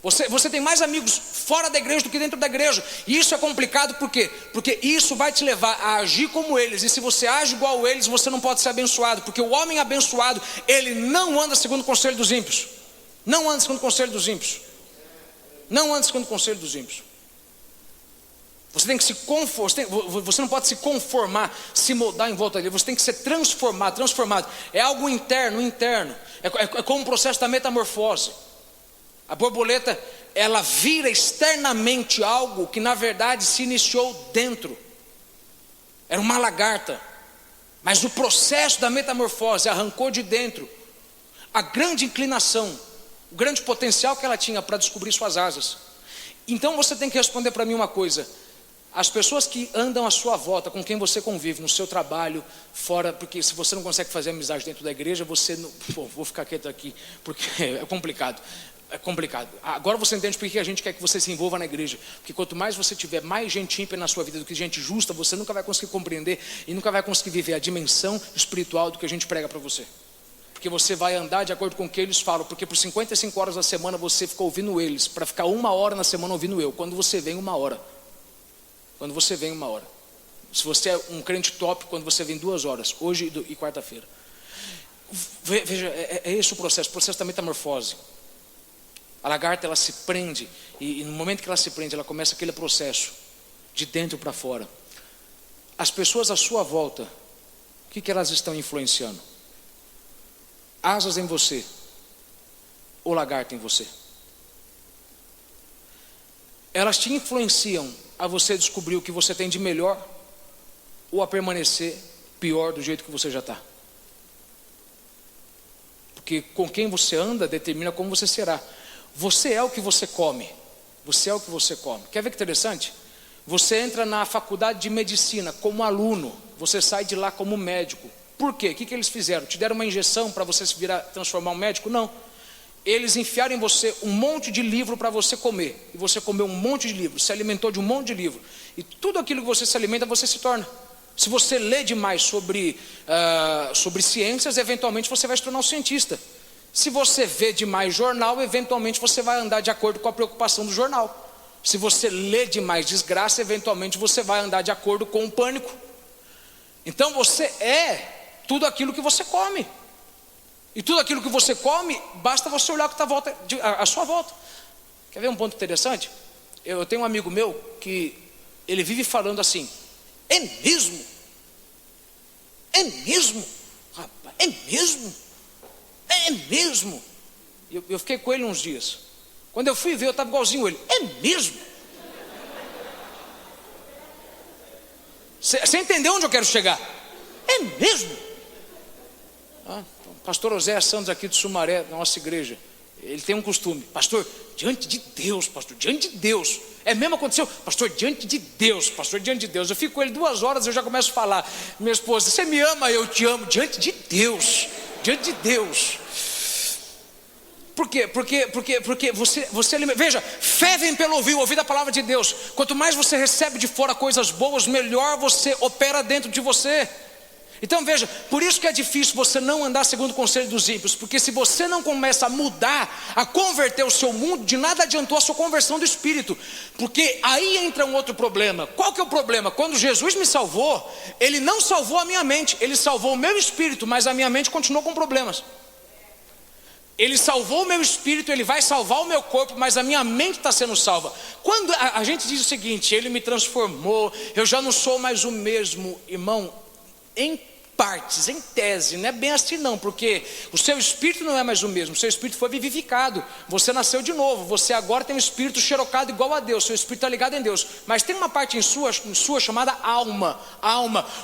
Você tem mais amigos fora da igreja do que dentro da igreja. E isso é complicado, por quê? Porque isso vai te levar a agir como eles. E se você age igual a eles, você não pode ser abençoado. Porque o homem abençoado, ele não anda segundo o conselho dos ímpios. Não anda segundo o conselho dos ímpios. Não anda segundo o conselho dos ímpios. Você tem que você não pode se conformar, se moldar em volta dele. Você tem que ser transformado. É algo interno. É como um processo da metamorfose. A borboleta, ela vira externamente algo que na verdade se iniciou dentro. Era uma lagarta, mas o processo da metamorfose arrancou de dentro a grande inclinação, o grande potencial que ela tinha para descobrir suas asas. Então você tem que responder para mim uma coisa: as pessoas que andam à sua volta, com quem você convive, no seu trabalho, fora, porque se você não consegue fazer amizade dentro da igreja, você não... vou ficar quieto aqui, porque é complicado. Agora você entende por que a gente quer que você se envolva na igreja. Porque quanto mais você tiver mais gente ímpia na sua vida do que gente justa, você nunca vai conseguir compreender e nunca vai conseguir viver a dimensão espiritual do que a gente prega para você. Porque você vai andar de acordo com o que eles falam. Porque por 55 horas da semana você ficou ouvindo eles, para ficar 1 hora na semana ouvindo eu. Quando você vem 1 hora. Se você é um crente top, quando você vem 2 horas, hoje e quarta-feira. Veja, é esse o processo da metamorfose. A lagarta, ela se prende, e no momento que ela se prende, ela começa aquele processo de dentro para fora. As pessoas à sua volta, o que elas estão influenciando? Asas em você ou lagarta em você? Elas te influenciam a você descobrir o que você tem de melhor, ou a permanecer pior do jeito que você já está. Porque com quem você anda determina como você será. Você é o que você come. Quer ver que interessante? Você entra na faculdade de medicina como aluno, você sai de lá como médico. Por quê? O que eles fizeram? Te deram uma injeção para você se transformar em um médico? Não. Eles enfiaram em você um monte de livro para você comer. E você comeu um monte de livro, se alimentou de um monte de livro. E tudo aquilo que você se alimenta, você se torna. Se você lê demais sobre ciências, eventualmente você vai se tornar um cientista. Se você vê demais jornal, eventualmente você vai andar de acordo com a preocupação do jornal. Se você lê demais desgraça, eventualmente você vai andar de acordo com o pânico. Então você é tudo aquilo que você come. E tudo aquilo que você come, basta você olhar o que está à sua volta. Quer ver um ponto interessante? Eu tenho um amigo meu que ele vive falando assim: é mesmo? Rapaz, é mesmo? Eu fiquei com ele uns dias. Quando eu fui ver, eu estava igualzinho ele. É mesmo? Você entendeu onde eu quero chegar? É mesmo? Pastor Oséias Santos aqui de Sumaré, na nossa igreja, ele tem um costume: pastor, diante de Deus, é mesmo aconteceu? Pastor, diante de Deus. Eu fico com ele 2 horas, eu já começo a falar: minha esposa, você me ama, eu te amo, diante de Deus. diante de Deus. Por quê? Porque você alimenta. Veja, fé vem pelo ouvir a palavra de Deus. Quanto mais você recebe de fora coisas boas, melhor você opera dentro de você. Então veja, por isso que é difícil você não andar segundo o conselho dos ímpios, porque se você não começa a mudar, a converter o seu mundo, de nada adiantou a sua conversão do espírito, porque aí entra um outro problema. Qual que é o problema? Quando Jesus me salvou, Ele não salvou a minha mente, Ele salvou o meu espírito, mas a minha mente continuou com problemas. Ele salvou o meu espírito, Ele vai salvar o meu corpo, mas a minha mente está sendo salva. Quando a gente diz o seguinte, Ele me transformou, eu já não sou mais o mesmo, irmão, em partes, em tese, não é bem assim não, porque o seu espírito não é mais o mesmo, o seu espírito foi vivificado, você nasceu de novo, você agora tem um espírito xerocado igual a Deus, seu espírito está ligado em Deus, mas tem uma parte em sua chamada alma,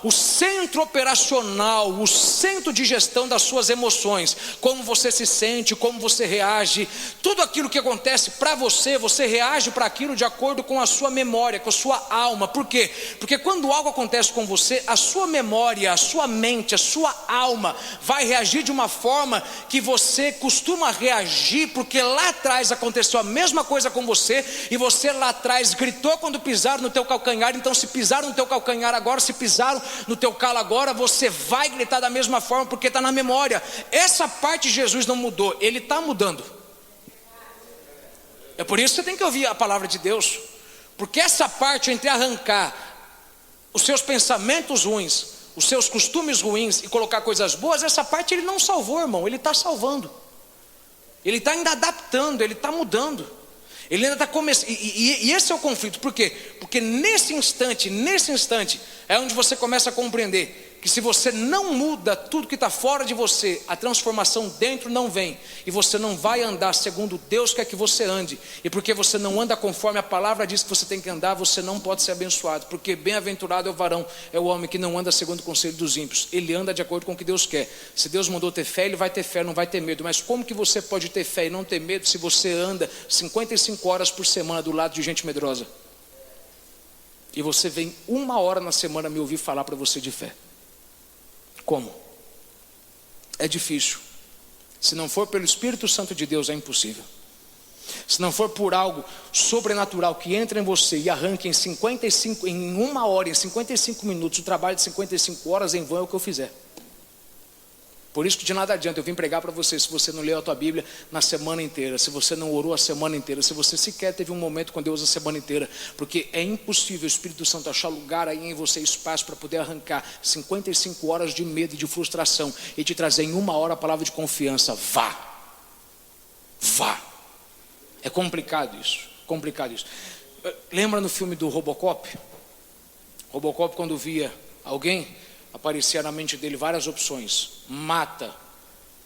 o centro operacional, o centro de gestão das suas emoções, como você se sente, como você reage, tudo aquilo que acontece para você, você reage para aquilo de acordo com a sua memória, com a sua alma. Por quê? Porque quando algo acontece com você, a sua memória, a sua mente, a sua alma vai reagir de uma forma que você costuma reagir, porque lá atrás aconteceu a mesma coisa com você, e você lá atrás gritou quando pisaram no teu calcanhar. Então se pisaram no teu calcanhar agora, se pisaram no teu calo agora, você vai gritar da mesma forma, porque está na memória. Essa parte Jesus não mudou, Ele está mudando. É por isso que você tem que ouvir a palavra de Deus, porque essa parte entre arrancar os seus pensamentos ruins, os seus costumes ruins e colocar coisas boas, essa parte Ele não salvou, irmão, Ele está salvando. Ele está ainda adaptando, Ele está mudando. Ele ainda está começando. E esse é o conflito. Por quê? Porque nesse instante é onde você começa a compreender que se você não muda tudo que está fora de você, a transformação dentro não vem, e você não vai andar segundo Deus quer que você ande. E porque você não anda conforme a palavra diz que você tem que andar, você não pode ser abençoado. Porque bem-aventurado é o varão, é o homem que não anda segundo o conselho dos ímpios, ele anda de acordo com o que Deus quer. Se Deus mandou ter fé, ele vai ter fé, não vai ter medo. Mas como que você pode ter fé e não ter medo se você anda 55 horas por semana do lado de gente medrosa? E você vem 1 hora na semana me ouvir falar para você de fé. Como? É difícil. Se não for pelo Espírito Santo de Deus, é impossível. Se não for por algo sobrenatural que entra em você e arranca em 1 hora, em 55 minutos, o trabalho de 55 horas em vão é o que eu fizer. Por isso que de nada adianta eu vim pregar para você se você não leu a tua Bíblia na semana inteira, se você não orou a semana inteira, se você sequer teve um momento com Deus a semana inteira, porque é impossível o Espírito Santo achar lugar aí em você, espaço para poder arrancar 55 horas de medo e de frustração e te trazer em 1 hora a palavra de confiança. Vá. É complicado isso. Lembra no filme do Robocop? Robocop, quando via alguém, aparecia na mente dele várias opções: mata,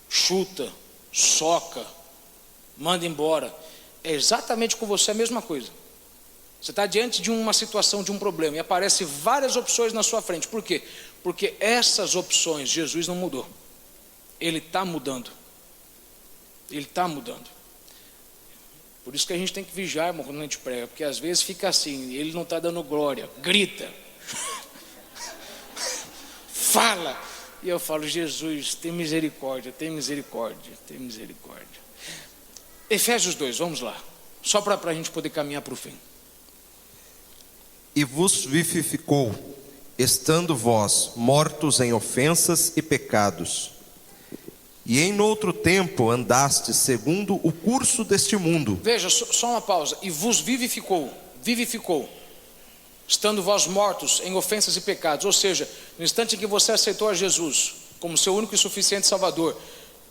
chuta, soca, manda embora. É exatamente com você a mesma coisa. Você está diante de uma situação, de um problema, e aparecem várias opções na sua frente. Por quê? Porque essas opções Jesus não mudou. Ele está mudando. Por isso que a gente tem que vigiar, irmão, quando a gente prega, porque às vezes fica assim, ele não está dando glória, grita, fala, e eu falo: Jesus, tem misericórdia. Efésios 2, vamos lá, só para a gente poder caminhar para o fim. E vos vivificou, estando vós mortos em ofensas e pecados, e em outro tempo andaste segundo o curso deste mundo. Veja, só uma pausa. E vos vivificou, estando vós mortos em ofensas e pecados. Ou seja, no instante em que você aceitou a Jesus como seu único e suficiente Salvador,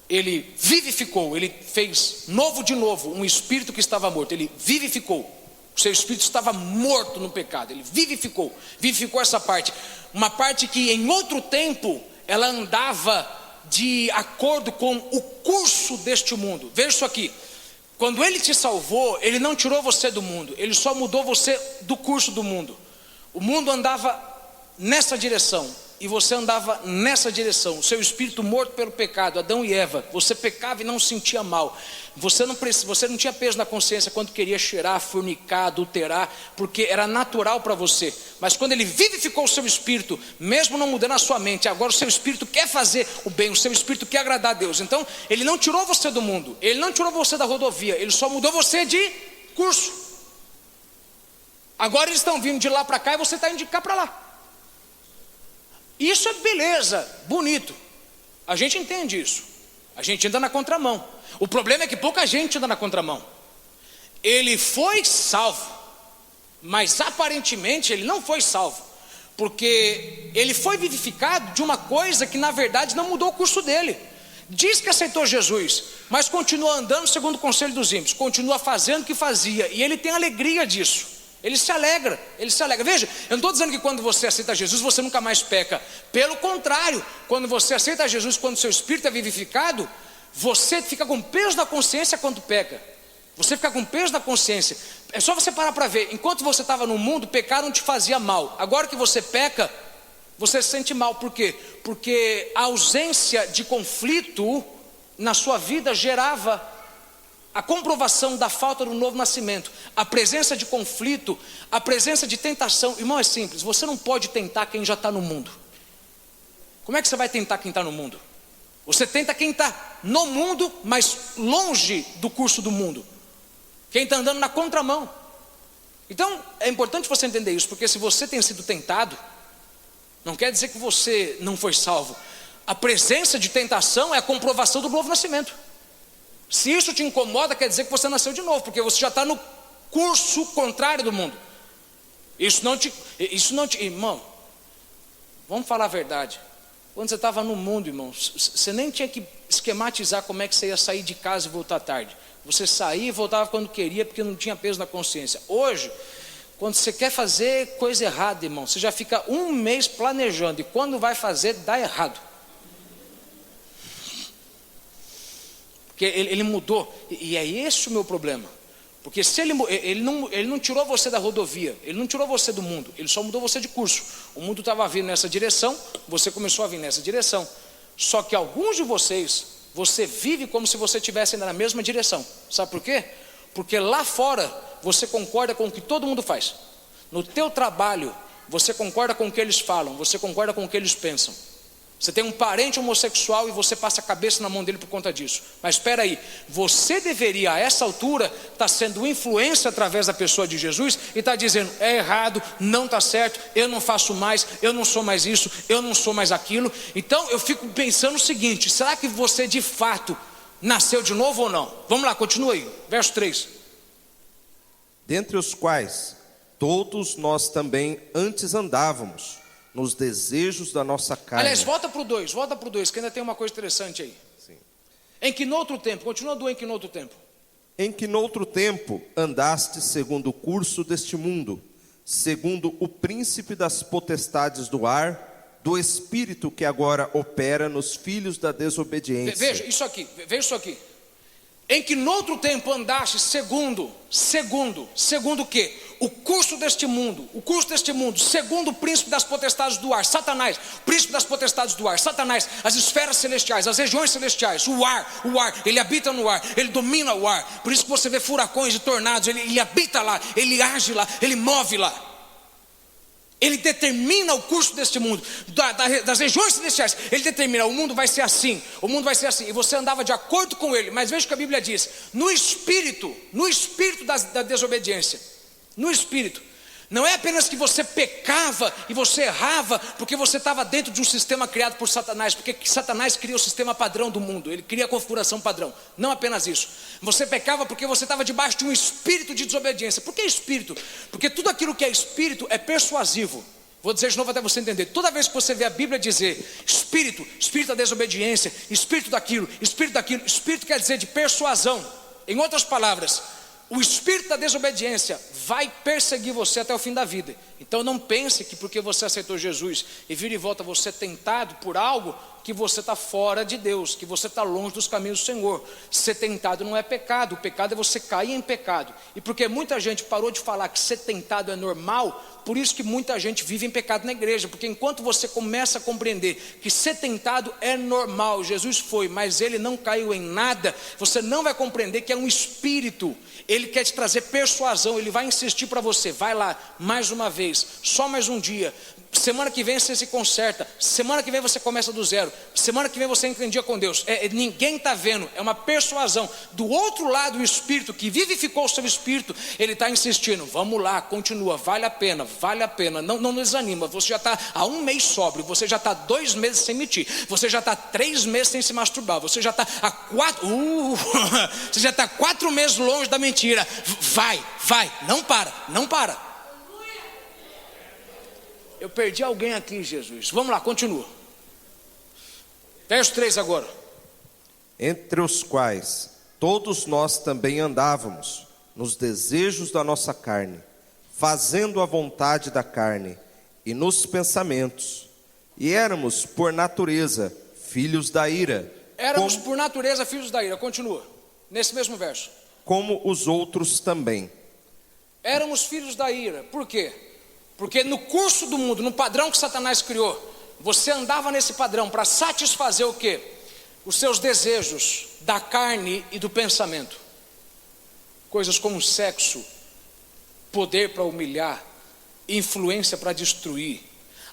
Ele vivificou, Ele fez novo de novo um espírito que estava morto. Ele vivificou. O seu espírito estava morto no pecado. Ele vivificou essa parte. Uma parte que em outro tempo ela andava de acordo com o curso deste mundo. Veja isso aqui. Quando Ele te salvou, Ele não tirou você do mundo, Ele só mudou você do curso do mundo. O mundo andava nessa direção, e você andava nessa direção, o seu espírito morto pelo pecado, Adão e Eva, você pecava e não sentia mal, você não tinha peso na consciência quando queria cheirar, fornicar, adulterar, porque era natural para você. Mas quando ele vivificou o seu espírito, mesmo não mudando a sua mente, agora o seu espírito quer fazer o bem, o seu espírito quer agradar a Deus. Então ele não tirou você do mundo, ele não tirou você da rodovia, ele só mudou você de curso. Agora eles estão vindo de lá para cá e você está indo de cá para lá. Isso é beleza, bonito. A gente entende isso. A gente anda na contramão. O problema é que pouca gente anda na contramão. Ele foi salvo, mas aparentemente ele não foi salvo, porque ele foi vivificado de uma coisa que na verdade não mudou o curso dele. Diz que aceitou Jesus, mas continua andando segundo o conselho dos ímpios, continua fazendo o que fazia, e ele tem alegria disso. Ele se alegra, ele se alegra. Veja, eu não estou dizendo que quando você aceita Jesus você nunca mais peca. Pelo contrário, quando você aceita Jesus, quando seu espírito é vivificado, você fica com peso na consciência quando peca. Você fica com peso na consciência. É só você parar para ver. Enquanto você estava no mundo, pecar não te fazia mal. Agora que você peca, você se sente mal. Por quê? Porque a ausência de conflito na sua vida gerava a comprovação da falta do novo nascimento. A presença de conflito, a presença de tentação. Irmão, é simples, você não pode tentar quem já está no mundo. Como é que você vai tentar quem está no mundo? Você tenta quem está no mundo, mas longe do curso do mundo. Quem está andando na contramão. Então, é importante você entender isso, porque se você tem sido tentado, não quer dizer que você não foi salvo. A presença de tentação é a comprovação do novo nascimento. Se isso te incomoda, quer dizer que você nasceu de novo, porque você já está no curso contrário do mundo. Isso não te, irmão, vamos falar a verdade. Quando você estava no mundo, irmão, você nem tinha que esquematizar como é que você ia sair de casa e voltar tarde. Você saía e voltava quando queria, porque não tinha peso na consciência. Hoje, quando você quer fazer coisa errada, irmão, você já fica um mês planejando, e quando vai fazer, dá errado. Porque ele mudou, e é esse o meu problema. Porque se ele não tirou você da rodovia, ele não tirou você do mundo, ele só mudou você de curso. O mundo estava vindo nessa direção, você começou a vir nessa direção. Só que alguns de vocês, você vive como se você estivesse indo na mesma direção. Sabe por quê? Porque lá fora você concorda com o que todo mundo faz. No teu trabalho você concorda com o que eles falam, você concorda com o que eles pensam. Você tem um parente homossexual e você passa a cabeça na mão dele por conta disso. Mas espera aí, você deveria a essa altura estar sendo influência através da pessoa de Jesus e estar dizendo, é errado, não está certo, eu não faço mais, eu não sou mais isso, eu não sou mais aquilo. Então eu fico pensando o seguinte, será que você de fato nasceu de novo ou não? Vamos lá, continua aí, verso 3. Dentre os quais todos nós também antes andávamos nos desejos da nossa carne. Aliás, volta para o 2, que ainda tem uma coisa interessante aí. Sim. Em que noutro tempo, continua do em que noutro tempo. Em que noutro tempo andaste segundo o curso deste mundo, segundo o príncipe das potestades do ar, do espírito que agora opera nos filhos da desobediência. Veja isso aqui. Em que noutro tempo andaste segundo o quê? O curso deste mundo, segundo o príncipe das potestades do ar, Satanás, príncipe das potestades do ar, Satanás, as esferas celestiais, as regiões celestiais, o ar, ele habita no ar, ele domina o ar, por isso que você vê furacões e tornados, ele habita lá, ele age lá, ele move lá. Ele determina o curso deste mundo, das regiões celestiais. Ele determina, o mundo vai ser assim, e você andava de acordo com ele. Mas veja o que a Bíblia diz, no espírito da desobediência. No espírito. Não é apenas que você pecava e você errava porque você estava dentro de um sistema criado por Satanás, porque Satanás cria o sistema padrão do mundo, ele cria a configuração padrão. Não apenas isso. Você pecava porque você estava debaixo de um espírito de desobediência. Por que espírito? Porque tudo aquilo que é espírito é persuasivo. Vou dizer de novo até você entender. Toda vez que você vê a Bíblia dizer espírito da desobediência, espírito daquilo, espírito quer dizer de persuasão. Em outras palavras, o espírito da desobediência vai perseguir você até o fim da vida. Então não pense que porque você aceitou Jesus e vira e volta você é tentado por algo, que você está fora de Deus, que você está longe dos caminhos do Senhor. Ser tentado não é pecado, o pecado é você cair em pecado. E porque muita gente parou de falar que ser tentado é normal, por isso que muita gente vive em pecado na igreja. Porque enquanto você começa a compreender que ser tentado é normal, Jesus foi, mas ele não caiu em nada, você não vai compreender que é um espírito. Ele quer te trazer persuasão, ele vai insistir para você, vai lá, mais uma vez, só mais um dia. Semana que vem você se conserta, semana que vem você começa do zero, semana que vem você entra em dia com Deus. Ninguém está vendo, é uma persuasão. Do outro lado, o Espírito que vivificou o seu espírito, ele está insistindo, vamos lá, continua, vale a pena, não desanima. Você já está há 1 mês sóbrio, você já está 2 meses sem mentir, você já está 3 meses sem se masturbar, você já está há 4 você já está 4 meses longe da mentira. Vai, não para. Eu perdi alguém aqui, Jesus. Vamos lá, continua. Verso 3 agora. Entre os quais todos nós também andávamos, nos desejos da nossa carne, fazendo a vontade da carne, e nos pensamentos. E éramos, por natureza, filhos da ira. Por natureza, filhos da ira. Continua, nesse mesmo verso. Como os outros também. Éramos filhos da ira. Por quê? Porque no curso do mundo, no padrão que Satanás criou, você andava nesse padrão para satisfazer o quê? Os seus desejos da carne e do pensamento. Coisas como sexo, poder para humilhar, influência para destruir,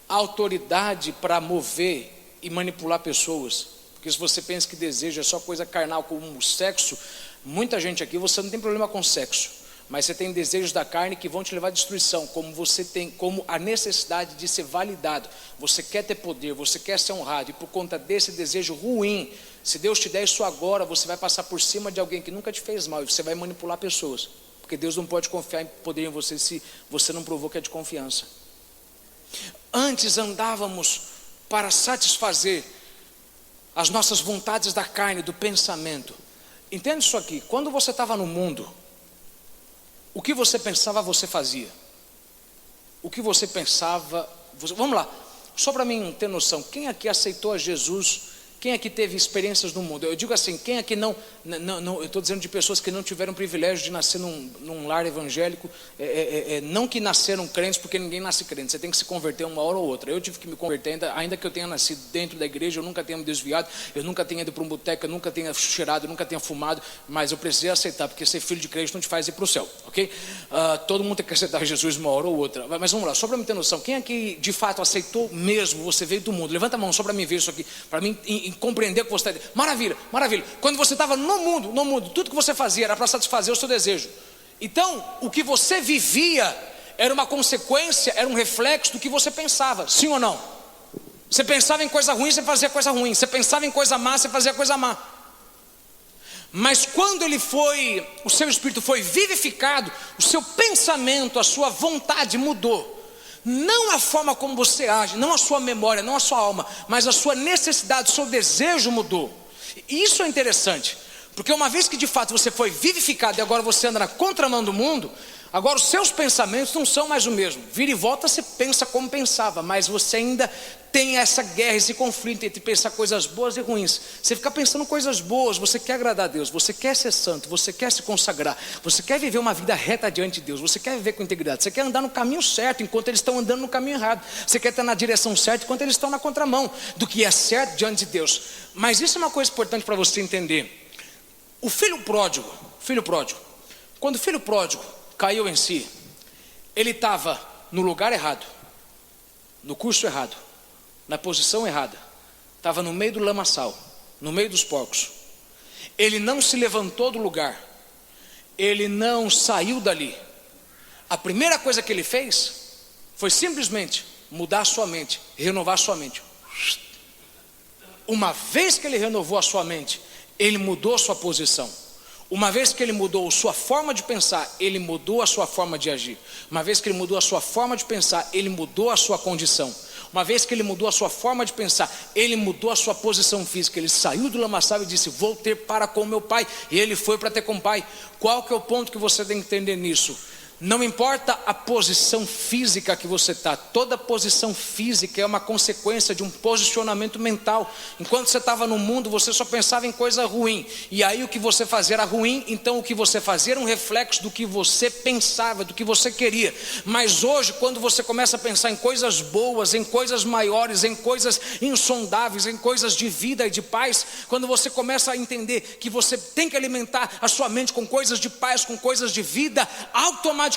autoridade para mover e manipular pessoas. Porque se você pensa que desejo é só coisa carnal como o sexo, muita gente aqui, você não tem problema com sexo. Mas você tem desejos da carne que vão te levar à destruição, como a necessidade de ser validado. Você quer ter poder, você quer ser honrado, e por conta desse desejo ruim, se Deus te der isso agora, você vai passar por cima de alguém que nunca te fez mal, e você vai manipular pessoas, porque Deus não pode confiar em poder em você se você não provou que é de confiança. Antes andávamos para satisfazer as nossas vontades da carne, do pensamento. Entende isso aqui? Quando você estava no mundo, o que você pensava, você fazia. O que você pensava, vamos lá, só para mim ter noção, quem aqui aceitou a Jesus? Quem aqui teve experiências no mundo? Eu digo assim, quem aqui não eu estou dizendo de pessoas que não tiveram o privilégio de nascer num lar evangélico, não que nasceram crentes, porque ninguém nasce crente, você tem que se converter uma hora ou outra. Eu tive que me converter, ainda que eu tenha nascido dentro da igreja, eu nunca tenha me desviado, eu nunca tenha ido para um boteco, eu nunca tenha cheirado, eu nunca tenha fumado, mas eu precisei aceitar, porque ser filho de crente não te faz ir para o céu, ok? Todo mundo tem que aceitar Jesus uma hora ou outra, mas vamos lá, só para me ter noção, quem aqui de fato aceitou mesmo, você veio do mundo? Levanta a mão só para mim ver isso aqui, para mim compreender o que você está. Maravilha. Quando você estava no mundo, tudo que você fazia era para satisfazer o seu desejo. Então, o que você vivia era uma consequência, era um reflexo do que você pensava, sim ou não? Você pensava em coisa ruim, você fazia coisa ruim. Você pensava em coisa má, você fazia coisa má. Mas quando o seu espírito foi vivificado, o seu pensamento, a sua vontade mudou. Não a forma como você age, não a sua memória, não a sua alma, mas a sua necessidade, o seu desejo mudou. E isso é interessante, porque uma vez que de fato você foi vivificado e agora você anda na contramão do mundo, agora os seus pensamentos não são mais o mesmo. Vira e volta, você pensa como pensava, mas você ainda tem essa guerra, esse conflito entre pensar coisas boas e ruins. Você fica pensando coisas boas, você quer agradar a Deus, você quer ser santo, você quer se consagrar, você quer viver uma vida reta diante de Deus, você quer viver com integridade, você quer andar no caminho certo enquanto eles estão andando no caminho errado, você quer estar na direção certa enquanto eles estão na contramão do que é certo diante de Deus. Mas isso é uma coisa importante para você entender. O filho pródigo, quando o filho pródigo caiu em si, ele estava no lugar errado, no curso errado, na posição errada, estava no meio do lamaçal, no meio dos porcos. Ele não se levantou do lugar, ele não saiu dali. A primeira coisa que ele fez foi simplesmente mudar a sua mente, renovar a sua mente. Uma vez que ele renovou a sua mente, ele mudou a sua posição. Uma vez que ele mudou a sua forma de pensar, ele mudou a sua forma de agir. Uma vez que ele mudou a sua forma de pensar, ele mudou a sua condição. Uma vez que ele mudou a sua forma de pensar, ele mudou a sua posição física. Ele saiu do lamaçal e disse: vou ter para com meu pai. E ele foi para ter com o pai. Qual que é o ponto que você tem que entender nisso? Não importa a posição física que você está, toda posição física é uma consequência de um posicionamento mental. Enquanto você estava no mundo, você só pensava em coisa ruim, e aí o que você fazia era ruim, então o que você fazia era um reflexo do que você pensava, do que você queria. Mas hoje, quando você começa a pensar em coisas boas, em coisas maiores, em coisas insondáveis, em coisas de vida e de paz, quando você começa a entender que você tem que alimentar a sua mente com coisas de paz, com coisas de vida, automaticamente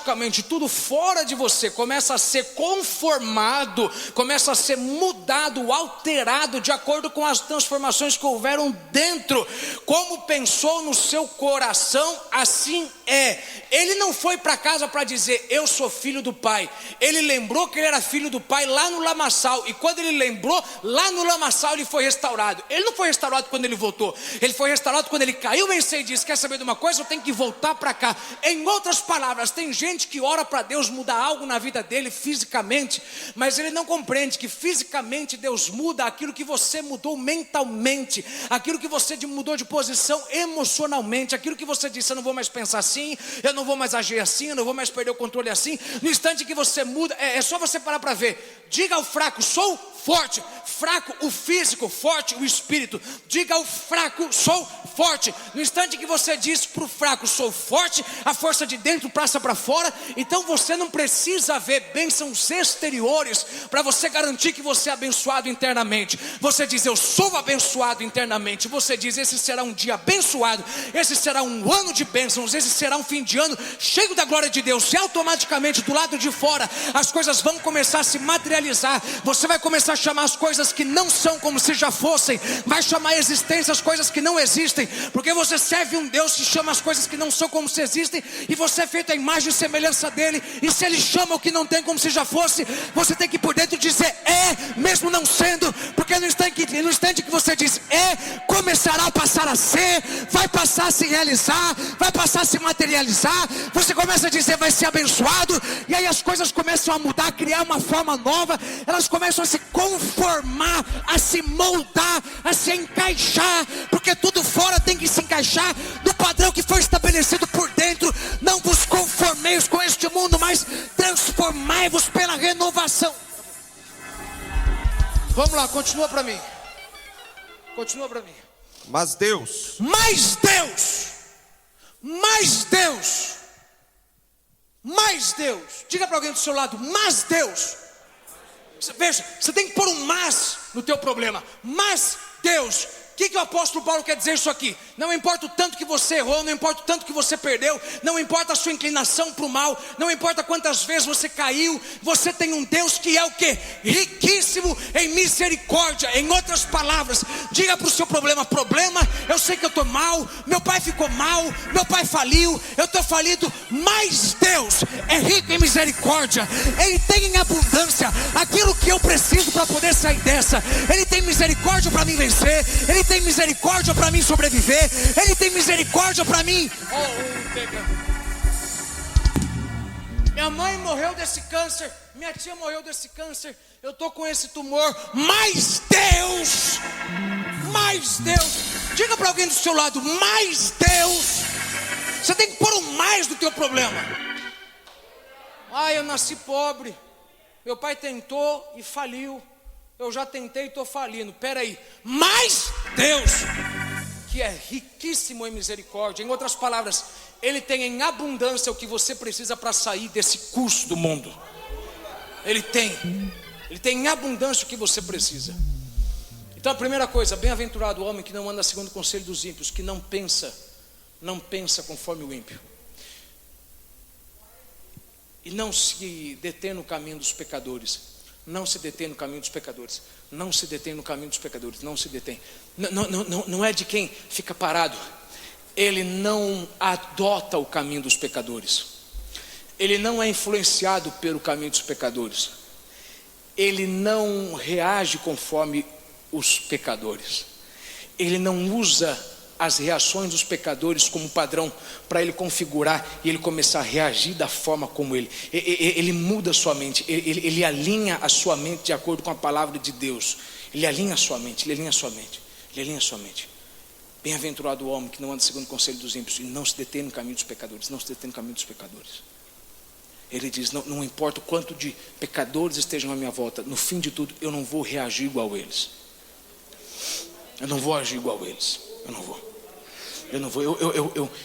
tudo fora de você começa a ser conformado, começa a ser mudado, alterado de acordo com as transformações que houveram dentro. Como pensou no seu coração, assim é. Ele não foi para casa para dizer eu sou filho do pai. Ele lembrou que ele era filho do pai lá no lamaçal, e quando ele lembrou, lá no lamaçal ele foi restaurado. Ele não foi restaurado quando ele voltou, ele foi restaurado quando ele caiu em si e disse: quer saber de uma coisa? Eu tenho que voltar para cá. Em outras palavras, tem gente que ora para Deus mudar algo na vida dele fisicamente, mas ele não compreende que fisicamente Deus muda aquilo que você mudou mentalmente, aquilo que você mudou de posição emocionalmente, aquilo que você disse: eu não vou mais pensar assim, eu não vou mais agir assim, eu não vou mais perder o controle assim. No instante que você muda, é só você parar para ver. Diga ao fraco: sou forte. Fraco o físico, forte o espírito. Diga ao fraco: sou forte. No instante que você diz para o fraco: sou forte, a força de dentro passa para fora. Então você não precisa ver bênçãos exteriores para você garantir que você é abençoado internamente. Você diz: eu sou abençoado internamente. Você diz: esse será um dia abençoado, esse será um ano de bênçãos, esse será um fim de ano cheio da glória de Deus. E automaticamente do lado de fora as coisas vão começar a se materializar. Você vai começar a chamar as coisas que não são como se já fossem, vai chamar a existência as coisas que não existem, porque você serve um Deus que chama as coisas que não são como se existem, e você é feito à imagem e semelhança dele. E se ele chama o que não tem como se já fosse, você tem que ir por dentro dizer é, mesmo não sendo, porque no instante que você diz é, começará a passar a ser, vai passar a se realizar, vai passar a se materializar. Você começa a dizer vai ser abençoado, e aí as coisas começam a mudar, a criar uma forma nova, elas começam a se conformar, a se moldar, a se encaixar, porque tudo fora tem que se encaixar no padrão que foi estabelecido por dentro. Não vos conformeis com este mundo, mas transformai-vos pela renovação. Vamos lá, continua para mim. Continua para mim. Mas Deus, diga para alguém do seu lado: mas Deus. Veja, você tem que pôr um mas no teu problema. Mas Deus. O que o apóstolo Paulo quer dizer isso aqui? Não importa o tanto que você errou, não importa o tanto que você perdeu, não importa a sua inclinação para o mal, não importa quantas vezes você caiu, você tem um Deus que é o quê? Riquíssimo em misericórdia. Em outras palavras, diga para o seu problema: eu sei que eu estou mal, meu pai ficou mal, meu pai faliu, eu estou falido, mas Deus é rico em misericórdia. Ele tem em abundância aquilo que eu preciso para poder sair dessa. Ele tem misericórdia para mim vencer, Ele tem misericórdia para mim sobreviver, Ele tem misericórdia para mim. Minha mãe morreu desse câncer, minha tia morreu desse câncer, eu estou com esse tumor, mas Deus, diga para alguém do seu lado: mas Deus. Você tem que pôr um mais do teu problema. Eu nasci pobre, meu pai tentou e faliu, eu já tentei e estou falindo. Peraí, mas Deus, que é riquíssimo em misericórdia. Em outras palavras, Ele tem em abundância o que você precisa para sair desse curso do mundo. Ele tem em abundância o que você precisa. Então a primeira coisa: bem-aventurado o homem que não anda segundo o conselho dos ímpios, que não pensa conforme o ímpio, e não se detém no caminho dos pecadores. Não se detém no caminho dos pecadores. Não se detém no caminho dos pecadores. Não se detém. Não é de quem fica parado. Ele não adota o caminho dos pecadores. Ele não é influenciado pelo caminho dos pecadores. Ele não reage conforme os pecadores. Ele não usa as reações dos pecadores como padrão para ele configurar e ele começar a reagir da forma como ele muda a sua mente, ele alinha a sua mente de acordo com a palavra de Deus. Ele alinha a sua mente. Bem-aventurado o homem que não anda segundo o conselho dos ímpios e não se detém no caminho dos pecadores. Ele diz, não importa o quanto de pecadores estejam à minha volta, no fim de tudo eu não vou reagir igual a eles. Eu não vou agir igual a eles. Eu não vou.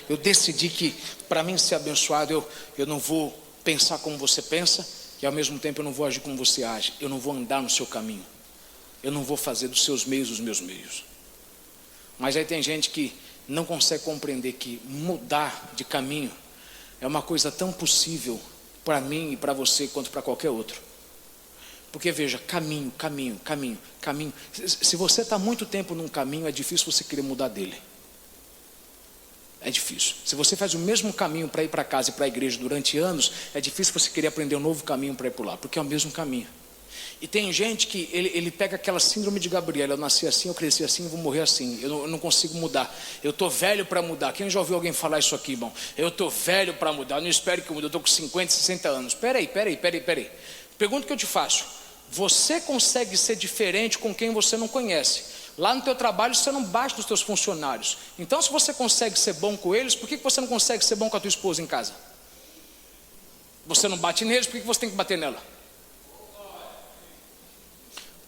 Eu decidi que para mim ser abençoado, eu não vou pensar como você pensa, e ao mesmo tempo eu não vou agir como você age. Eu não vou andar no seu caminho. Eu não vou fazer dos seus meios os meus meios. Mas aí tem gente que não consegue compreender que mudar de caminho é uma coisa tão possível para mim e para você quanto para qualquer outro. Porque veja, caminho. Se você está muito tempo num caminho, é difícil você querer mudar dele. É difícil. Se você faz o mesmo caminho para ir para casa e para a igreja durante anos, é difícil você querer aprender um novo caminho para ir por lá, porque é o mesmo caminho. E tem gente que ele pega aquela síndrome de Gabriel. Eu nasci assim, eu cresci assim, eu vou morrer assim. Eu não consigo mudar. Eu estou velho para mudar. Quem já ouviu alguém falar isso aqui, irmão? Eu estou velho para mudar. Eu não espero que eu mude. Eu estou com 50, 60 anos. Peraí. Pergunta que eu te faço. Você consegue ser diferente com quem você não conhece? Lá no teu trabalho você não bate nos teus funcionários. Então se você consegue ser bom com eles, por que você não consegue ser bom com a tua esposa em casa? Você não bate neles, por que você tem que bater nela?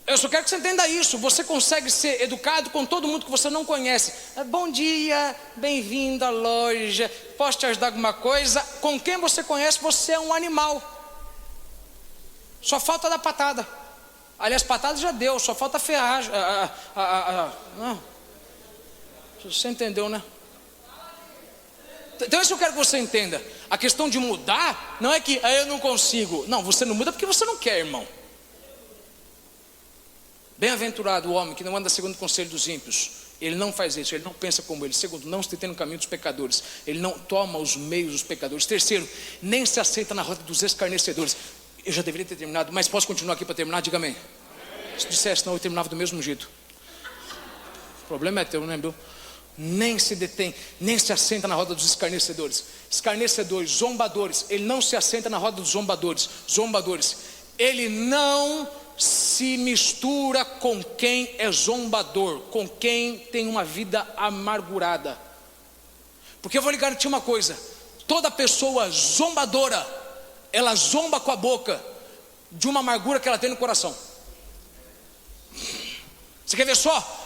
Eu só quero que você entenda isso. Você consegue ser educado com todo mundo que você não conhece. Bom dia, bem-vindo à loja, posso te ajudar com alguma coisa? Com quem você conhece, você é um animal. Só falta dar patada. Aliás, patada já deu, só falta ferragem. Não. Você entendeu, né? Então isso eu quero que você entenda. A questão de mudar não é que eu não consigo. Não, você não muda porque você não quer, irmão. Bem-aventurado o homem que não anda segundo o conselho dos ímpios. Ele não faz isso, ele não pensa como ele. Segundo, não se detém no caminho dos pecadores. Ele não toma os meios dos pecadores. Terceiro, nem se aceita na roda dos escarnecedores. Eu já deveria ter terminado, mas posso continuar aqui para terminar? Diga amém. Se dissesse não, eu terminava do mesmo jeito. O problema é teu, né, meu? Nem se detém, nem se assenta na roda dos escarnecedores. Escarnecedores, zombadores. Ele não se assenta na roda dos zombadores. Ele não se mistura com quem é zombador, com quem tem uma vida amargurada. Porque eu vou lhe garantir uma coisa: toda pessoa zombadora, ela zomba com a boca de uma amargura que ela tem no coração. Você quer ver só?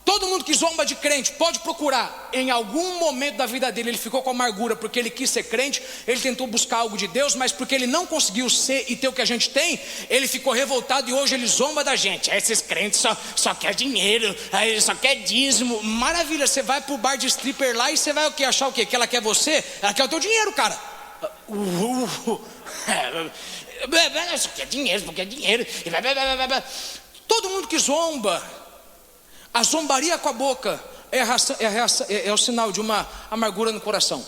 Todo mundo que zomba de crente pode procurar. Em algum momento da vida dele ele ficou com amargura porque ele quis ser crente. Ele tentou buscar algo de Deus, mas porque ele não conseguiu ser e ter o que a gente tem, ele ficou revoltado e hoje ele zomba da gente. Esses crentes só quer dinheiro, só quer dízimo. Maravilha, você vai pro bar de stripper lá e você vai o quê? Achar o quê? Que ela quer você? Ela quer o teu dinheiro, cara. Só quer dinheiro. Todo mundo que zomba, a zombaria com a boca é o sinal de uma amargura no coração.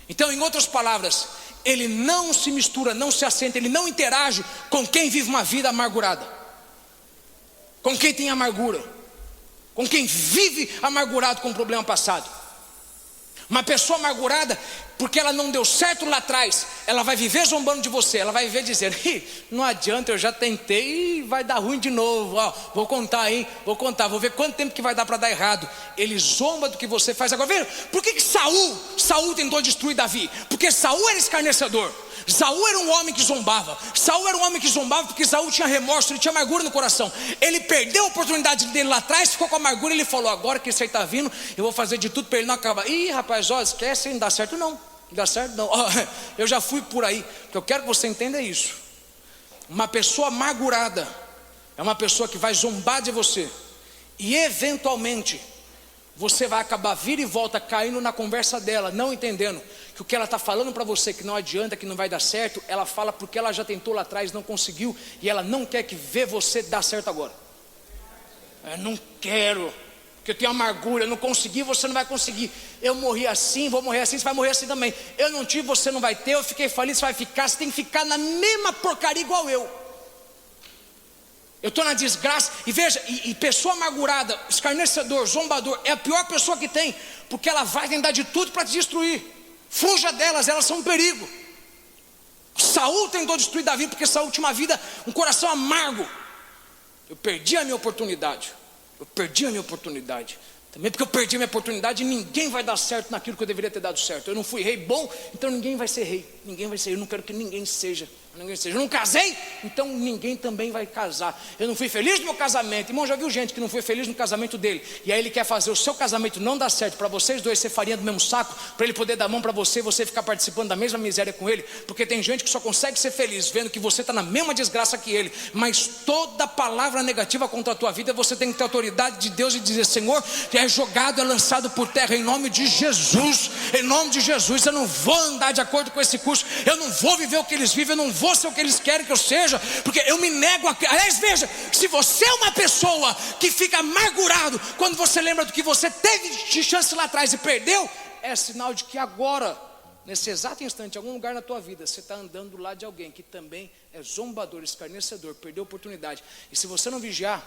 Então, em outras palavras, ele não se mistura, não se assenta, ele não interage com quem vive uma vida amargurada, com quem tem amargura, com quem vive amargurado com um problema passado. Uma pessoa amargurada, porque ela não deu certo lá atrás, ela vai viver zombando de você. Ela vai viver dizendo: não adianta, eu já tentei e vai dar ruim de novo. Vou contar, vou ver quanto tempo que vai dar para dar errado. Ele zomba do que você faz. Agora veja, por que Saul tentou destruir Davi? Porque Saul era escarnecedor. Saul era um homem que zombava. Saul era um homem que zombava porque Saul tinha remorso, ele tinha amargura no coração. Ele perdeu a oportunidade dele lá atrás, ficou com amargura. Ele falou: agora que esse aí está vindo, eu vou fazer de tudo para ele não acabar. Rapaz, esquece, não dá certo não. Não dá certo não. Eu já fui por aí. O que eu quero que você entenda é isso. Uma pessoa amargurada é uma pessoa que vai zombar de você, e eventualmente você vai acabar vir e volta caindo na conversa dela, não entendendo que o que ela está falando para você, que não adianta, que não vai dar certo, ela fala porque ela já tentou lá atrás, não conseguiu, e ela não quer que vê você dar certo agora. Eu não quero, porque eu tenho amargura, eu não consegui, você não vai conseguir. Eu morri assim, vou morrer assim, você vai morrer assim também. Eu não tive, você não vai ter. Eu fiquei falido, você vai ficar. Você tem que ficar na mesma porcaria igual eu. Eu estou na desgraça. E veja, e pessoa amargurada, escarnecedor, zombador, é a pior pessoa que tem, porque ela vai tentar de tudo para te destruir. Fuja delas, elas são um perigo. Saul tentou destruir Davi porque Saul tinha uma vida, um coração amargo. Eu perdi a minha oportunidade. Também porque eu perdi minha oportunidade e ninguém vai dar certo naquilo que eu deveria ter dado certo. Eu não fui rei bom, então ninguém vai ser rei. Ninguém vai ser. Eu não quero que ninguém seja. Eu não casei, então ninguém também vai casar. Eu não fui feliz no meu casamento. Irmão, já viu gente que não foi feliz no casamento dele, e aí ele quer fazer o seu casamento não dar certo, para vocês dois ser farinha do mesmo saco, para ele poder dar a mão para você e você ficar participando da mesma miséria com ele. Porque tem gente que só consegue ser feliz vendo que você está na mesma desgraça que ele. Mas toda palavra negativa contra a tua vida, você tem que ter autoridade de Deus e dizer: Senhor, é jogado, é lançado por terra em nome de Jesus. Em nome de Jesus, eu não vou andar de acordo com esse curso, eu não vou viver o que eles vivem, eu não vou ser o que eles querem que eu seja, porque eu me nego a... Aliás, veja, se você é uma pessoa que fica amargurado quando você lembra do que você teve de chance lá atrás e perdeu, é sinal de que agora, nesse exato instante, em algum lugar na tua vida, você está andando do lado de alguém que também é zombador, escarnecedor, perdeu a oportunidade. E se você não vigiar,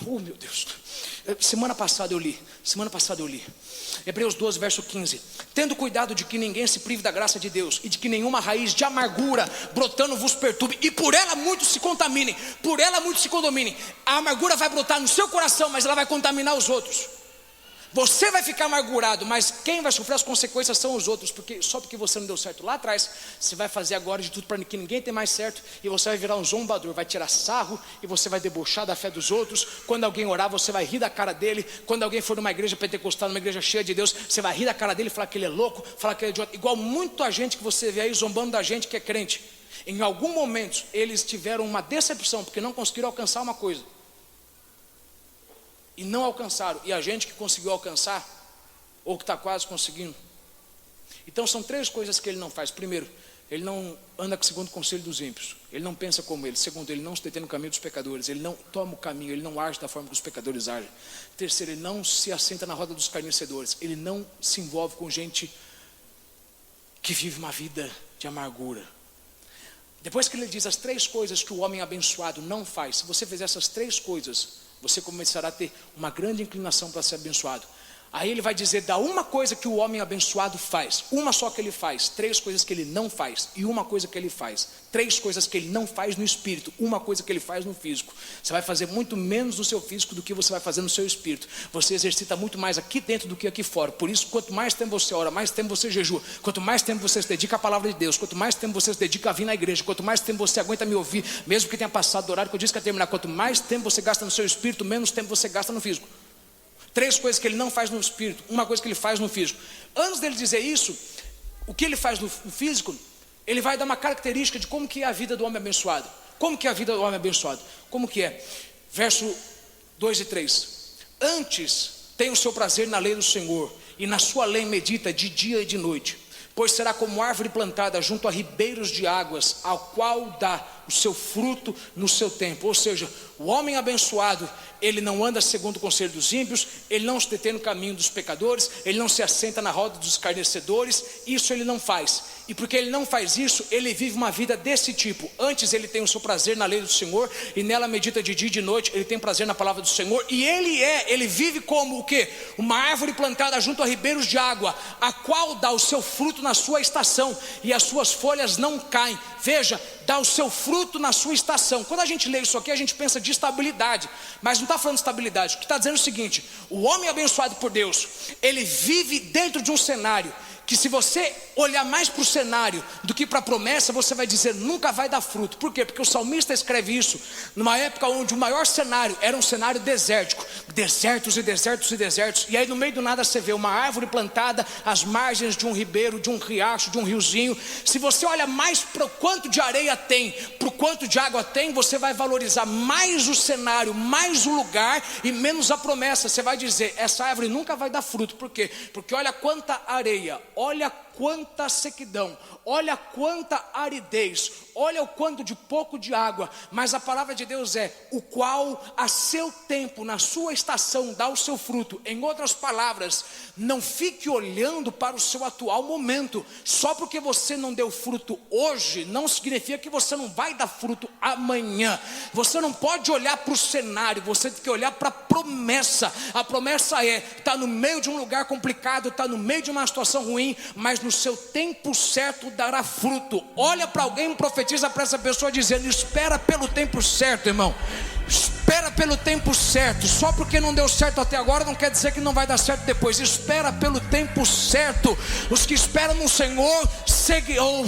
oh meu Deus, semana passada eu li Hebreus 12, verso 15: tendo cuidado de que ninguém se prive da graça de Deus, e de que nenhuma raiz de amargura brotando vos perturbe, e por ela muitos se contaminem. A amargura vai brotar no seu coração, mas ela vai contaminar os outros. Você vai ficar amargurado, mas quem vai sofrer as consequências são os outros, porque só porque você não deu certo lá atrás, você vai fazer agora de tudo para que ninguém tenha mais certo, e você vai virar um zombador, vai tirar sarro, e você vai debochar da fé dos outros. Quando alguém orar, você vai rir da cara dele. Quando alguém for numa igreja pentecostal, numa igreja cheia de Deus, você vai rir da cara dele, falar que ele é louco, falar que ele é idiota. Igual muita gente que você vê aí zombando da gente que é crente. Em algum momento eles tiveram uma decepção, porque não conseguiram alcançar uma coisa, e não alcançaram. E a gente que conseguiu alcançar, ou que está quase conseguindo. Então são 3 coisas que ele não faz. Primeiro, ele não anda segundo o conselho dos ímpios. Ele não pensa como ele. Segundo, ele não se detém no caminho dos pecadores. Ele não toma o caminho, ele não age da forma que os pecadores agem. Terceiro, ele não se assenta na roda dos escarnecedores. Ele não se envolve com gente que vive uma vida de amargura. Depois que ele diz as 3 coisas que o homem abençoado não faz, se você fizer essas 3 coisas, você começará a ter uma grande inclinação para ser abençoado. Aí ele vai dizer da uma coisa que o homem abençoado faz, uma só que ele faz, 3 coisas que ele não faz, e uma coisa que ele faz, 3 coisas que ele não faz no espírito, uma coisa que ele faz no físico. Você vai fazer muito menos no seu físico do que você vai fazer no seu espírito. Você exercita muito mais aqui dentro do que aqui fora. Por isso, quanto mais tempo você ora, mais tempo você jejua, quanto mais tempo você se dedica à palavra de Deus, quanto mais tempo você se dedica a vir na igreja, quanto mais tempo você aguenta me ouvir, mesmo que tenha passado do horário que eu disse que ia terminar, quanto mais tempo você gasta no seu espírito, menos tempo você gasta no físico. 3 coisas que ele não faz no espírito, uma coisa que ele faz no físico. Antes dele dizer isso, o que ele faz no físico, ele vai dar uma característica de como que é a vida do homem abençoado. Como que é a vida do homem abençoado? Como que é? Verso 2 e 3: antes tem o seu prazer na lei do Senhor, e na sua lei medita de dia e de noite. Pois será como árvore plantada junto a ribeiros de águas, ao qual dá o seu fruto no seu tempo. Ou seja, o homem abençoado, ele não anda segundo o conselho dos ímpios, ele não se detém no caminho dos pecadores, ele não se assenta na roda dos escarnecedores. Isso ele não faz. E porque ele não faz isso, ele vive uma vida desse tipo. Antes ele tem o seu prazer na lei do Senhor, e nela medita de dia e de noite. Ele tem prazer na palavra do Senhor, e ele vive como o quê? Uma árvore plantada junto a ribeiros de água, a qual dá o seu fruto na sua estação, e as suas folhas não caem. Veja, dá o seu fruto na sua estação. Quando a gente lê isso aqui, a gente pensa de estabilidade, mas não está falando de estabilidade. O que está dizendo é o seguinte: o homem abençoado por Deus, ele vive dentro de um cenário que, se você olhar mais para o cenário do que para a promessa, você vai dizer, nunca vai dar fruto. Por quê? Porque o salmista escreve isso numa época onde o maior cenário era um cenário desértico, desertos e desertos e desertos. E aí no meio do nada você vê uma árvore plantada às margens de um ribeiro, de um riacho, de um riozinho. Se você olha mais para o quanto de areia tem, para o quanto de água tem, você vai valorizar mais o cenário, mais o lugar e menos a promessa. Você vai dizer, essa árvore nunca vai dar fruto. Por quê? Porque olha quanta areia, olha quanta sequidão, olha quanta aridez, olha o quanto de pouco de água. Mas a palavra de Deus é, o qual a seu tempo, na sua estação, dá o seu fruto. Em outras palavras, não fique olhando para o seu atual momento. Só porque você não deu fruto hoje, não significa que você não vai dar fruto amanhã. Você não pode olhar para o cenário, você tem que olhar para a promessa. A promessa é, está no meio de um lugar complicado, está no meio de uma situação ruim, mas no seu tempo certo dará fruto. Olha para alguém e profetiza para essa pessoa dizendo, espera pelo tempo certo, irmão. Espera Espera pelo tempo certo. Só porque não deu certo até agora não quer dizer que não vai dar certo depois. Espera pelo tempo certo. Os que esperam no Senhor seguirão.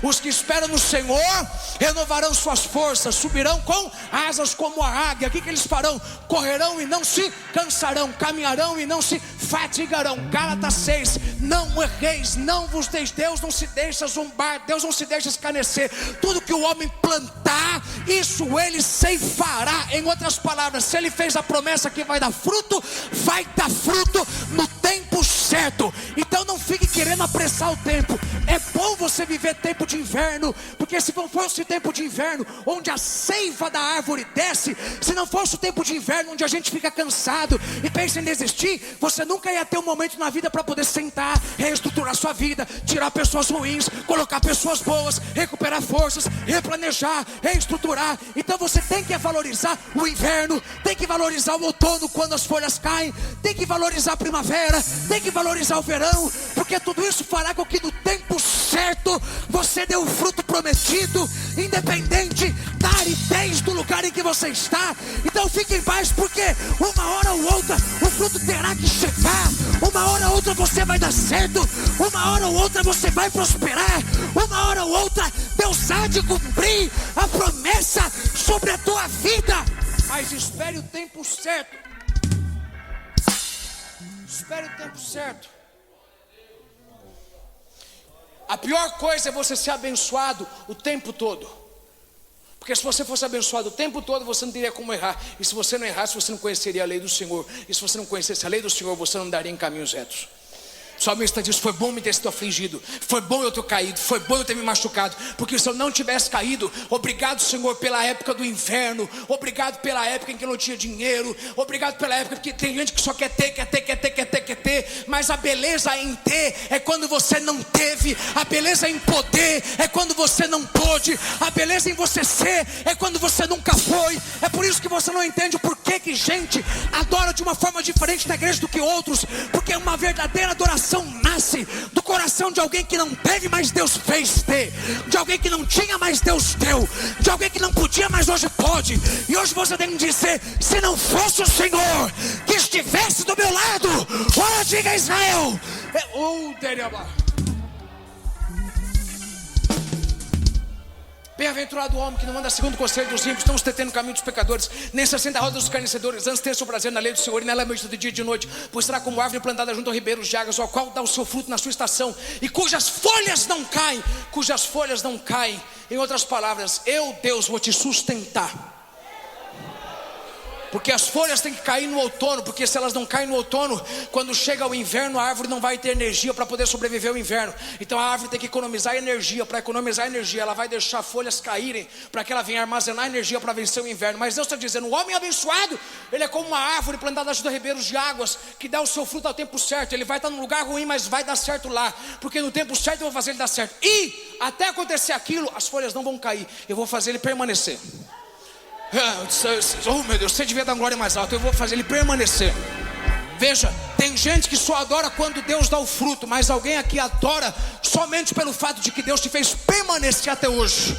Os que esperam no Senhor renovarão suas forças, subirão com asas como a águia. O que eles farão? Correrão e não se cansarão, caminharão e não se fatigarão. Gálatas 6: não erreis, não vos deixeis. Deus não se deixa zombar, Deus não se deixa escarnecer. Tudo que o homem plantar, isso ele ceifará. Em outras palavras, se ele fez a promessa que vai dar fruto, vai dar fruto no tempo certo. Então não fique querendo apressar o tempo. É bom você viver tempo de inverno, porque se não fosse tempo de inverno, onde a seiva da árvore desce, se não fosse o tempo de inverno, onde a gente fica cansado e pensa em desistir, você nunca ia ter um momento na vida para poder sentar, reestruturar sua vida, tirar pessoas ruins, colocar pessoas boas, recuperar forças, replanejar, reestruturar. Então você tem que valorizar o inverno, tem que valorizar o outono quando as folhas caem, tem que valorizar a primavera, tem que valorizar o verão, porque tudo isso fará com que no tempo certo você dê o fruto prometido, independente da aridez do lugar em que você está. Então fique em paz, porque uma hora ou outra o fruto terá que chegar, uma hora ou outra você vai dar certo, uma hora ou outra você vai prosperar, uma hora ou outra Deus há de cumprir a promessa sobre a tua vida. Mas espere o tempo certo. Espere o tempo certo. A pior coisa é você ser abençoado o tempo todo. Porque se você fosse abençoado o tempo todo, você não teria como errar. E se você não errasse, você não conheceria a lei do Senhor. E se você não conhecesse a lei do Senhor, você não andaria em caminhos retos. O salmista diz: foi bom me ter sido afligido, foi bom eu ter caído, foi bom eu ter me machucado, porque se eu não tivesse caído, obrigado Senhor pela época do inverno, obrigado pela época em que eu não tinha dinheiro, obrigado pela época, porque tem gente que só quer ter, mas a beleza em ter é quando você não teve, a beleza em poder é quando você não pôde, a beleza em você ser é quando você nunca foi. É por isso que você não entende o porquê que gente adora de uma forma diferente na igreja do que outros, porque uma verdadeira adoração nasce do coração de alguém que não teve, mas Deus fez ter, de alguém que não tinha, mas Deus deu, de alguém que não podia, mas hoje pode. E hoje você tem que dizer: se não fosse o Senhor que estivesse do meu lado, ora diga Israel, bem-aventurado o homem que não anda segundo o conselho dos ímpios, não se detém no caminho dos pecadores, nem se assenta à roda dos escarnecedores, antes tem seu prazer na lei do Senhor, e nela medita de dia e de noite. Pois será como árvore plantada junto ao ribeiro de águas, ao qual dá o seu fruto na sua estação, e cujas folhas não caem, Em outras palavras, eu, Deus, vou te sustentar. Porque as folhas têm que cair no outono, porque se elas não caem no outono, quando chega o inverno, a árvore não vai ter energia para poder sobreviver ao inverno. Então a árvore tem que economizar energia. Para economizar energia, ela vai deixar folhas caírem, para que ela venha armazenar energia para vencer o inverno. Mas Deus está dizendo: o homem abençoado, ele é como uma árvore plantada junto a ribeiros de águas, que dá o seu fruto ao tempo certo. Ele vai estar num lugar ruim, mas vai dar certo lá, porque no tempo certo eu vou fazer ele dar certo. E até acontecer aquilo, as folhas não vão cair, eu vou fazer ele permanecer. Oh meu Deus, você devia dar glória mais alta. Eu vou fazer ele permanecer. Veja, tem gente que só adora quando Deus dá o fruto, mas alguém aqui adora somente pelo fato de que Deus te fez permanecer até hoje.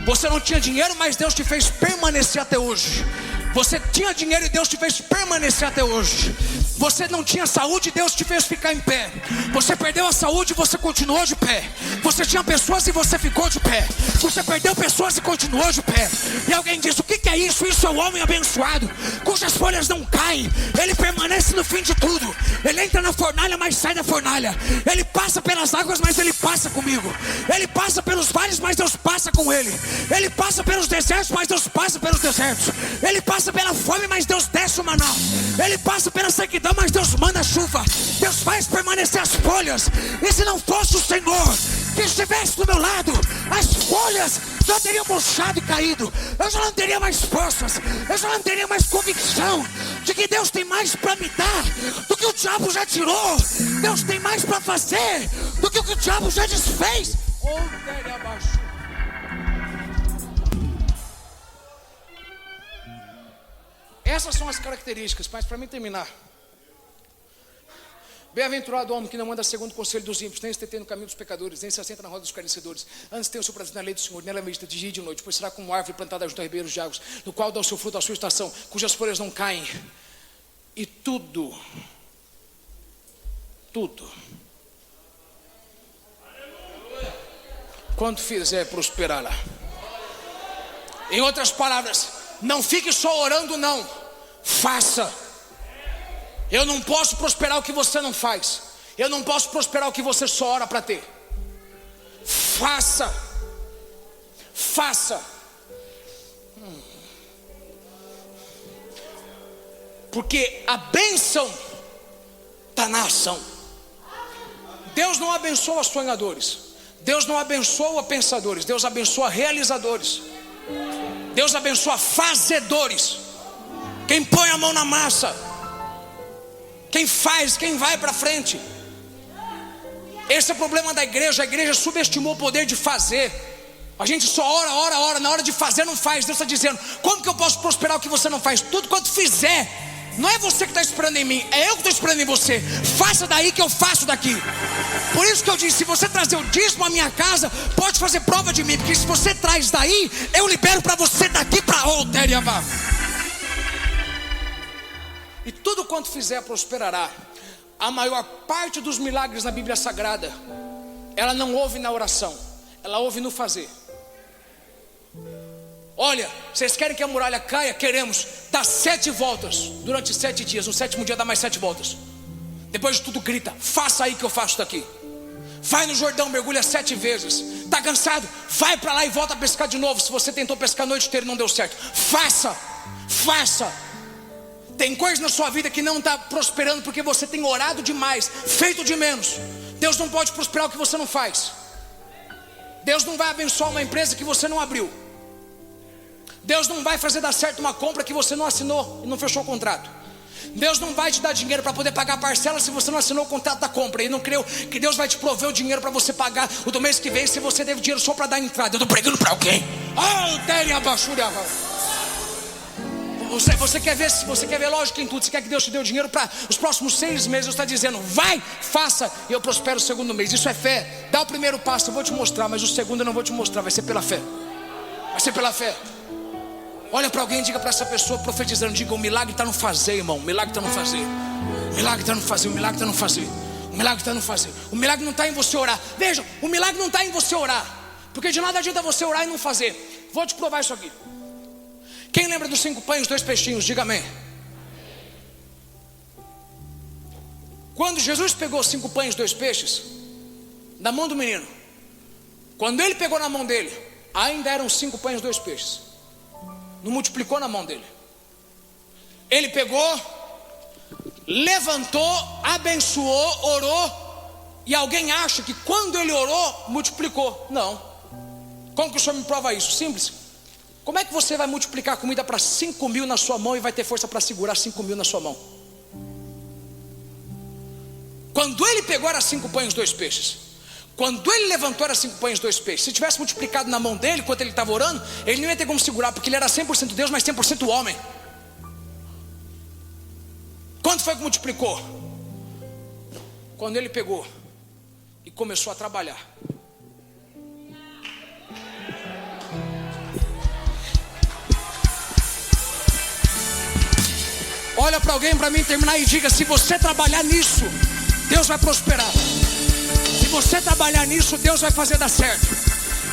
Você não tinha dinheiro, mas Deus te fez permanecer até hoje. Você tinha dinheiro e Deus te fez permanecer até hoje. Você não tinha saúde e Deus te fez ficar em pé. Você perdeu a saúde e você continuou de pé. Você tinha pessoas e você ficou de pé. Você perdeu pessoas e continuou de pé. E alguém diz: o que é isso? Isso é o homem abençoado, cujas folhas não caem. Ele permanece no fim de tudo. Ele entra na fornalha, mas sai da fornalha. Ele passa pelas águas, mas ele passa comigo. Ele passa pelos vales, mas Deus passa com ele. Ele passa pelos desertos, mas Deus passa pelos desertos. Ele passa pela fome, mas Deus desce o maná. Ele passa pela sequidão, mas Deus manda chuva. Deus faz permanecer as folhas. E se não fosse o Senhor que estivesse do meu lado, as folhas já teriam murchado e caído. Eu já não teria mais forças, eu já não teria mais convicção de que Deus tem mais para me dar do que o diabo já tirou. Deus tem mais para fazer do que o diabo já desfez. Essas são as características. Mas para mim terminar, Bem-aventurado o homem que não anda segundo o conselho dos ímpios, nem se detém no caminho dos pecadores, nem se assenta na roda dos escarnecedores. Antes tem o seu prazer na lei do Senhor, nela medita de dia e de noite. Pois será como árvore plantada junto a ribeiros de águas, no qual dá o seu fruto à sua estação, cujas folhas não caem. E tudo quanto fizer prosperará. Em outras palavras, não fique só orando, não, faça. Eu não posso prosperar o que você não faz. Eu não posso prosperar o que você só ora para ter. Faça. Porque a bênção está na ação. Deus não abençoa sonhadores, Deus não abençoa pensadores, Deus abençoa realizadores, Deus abençoa fazedores. Quem põe a mão na massa, quem faz, quem vai para frente. Esse é o problema da igreja. A igreja subestimou o poder de fazer. A gente só ora, na hora de fazer não faz. Deus está dizendo, como que eu posso prosperar o que você não faz? Tudo quanto fizer, não é você que está esperando em mim, é eu que estou esperando em você. Faça daí que eu faço daqui. Por isso que eu disse, se você trazer o dízimo à minha casa, pode fazer prova de mim, porque se você traz daí, eu libero para você daqui para outra. E tudo quanto fizer prosperará. A maior parte dos milagres na Bíblia Sagrada, ela não ouve na oração, ela ouve no fazer. Olha, vocês querem que a muralha caia? Queremos. Dá 7 voltas durante 7 dias. No 7º dia dá mais 7 voltas. Depois de tudo grita, faça aí que eu faço daqui. Vai no Jordão, mergulha 7 vezes. Está cansado? Vai para lá e volta a pescar de novo. Se você tentou pescar a noite inteira e não deu certo, faça. Tem coisas na sua vida que não está prosperando porque você tem orado demais, feito de menos. Deus não pode prosperar o que você não faz. Deus não vai abençoar uma empresa que você não abriu. Deus não vai fazer dar certo uma compra que você não assinou e não fechou o contrato. Deus não vai te dar dinheiro para poder pagar a parcela se você não assinou o contrato da compra. E não creu que Deus vai te prover o dinheiro para você pagar o do mês que vem, se você deve dinheiro só para dar entrada. Eu estou pregando para alguém. Você quer ver lógica em tudo. Você quer que Deus te dê o dinheiro para os próximos 6 meses. Deus está dizendo, vai, faça, e eu prospero o segundo mês. Isso é fé. Dá o primeiro passo, eu vou te mostrar, mas o segundo eu não vou te mostrar. Vai ser pela fé. Olha para alguém e diga para essa pessoa profetizando, diga, o milagre está no fazer, irmão. O milagre está no fazer. O milagre está no fazer. O milagre está no fazer. O milagre está no fazer. O milagre não está em você orar. Veja, o milagre não está em você orar, porque de nada adianta você orar e não fazer. Vou te provar isso aqui. Quem lembra dos 5 pães e 2 peixinhos? Diga amém. Quando Jesus pegou 5 pães e 2 peixes na mão do menino, quando ele pegou na mão dele, ainda eram 5 pães e 2 peixes. Não multiplicou na mão dele. Ele pegou, levantou, abençoou, orou. E alguém acha que quando ele orou, multiplicou. Não. Como que o senhor me prova isso? Simples. Como é que você vai multiplicar comida para 5.000 na sua mão e vai ter força para segurar 5.000 na sua mão? Quando ele pegou era 5 pães e 2 peixes. Quando ele levantou era 5 pães e 2 peixes. Se tivesse multiplicado na mão dele enquanto ele estava orando, ele não ia ter como segurar, porque ele era 100% Deus, mas 100% homem. Quanto foi que multiplicou? Quando ele pegou e começou a trabalhar. Olha para alguém para mim terminar e diga, se você trabalhar nisso, Deus vai prosperar. Se você trabalhar nisso, Deus vai fazer dar certo.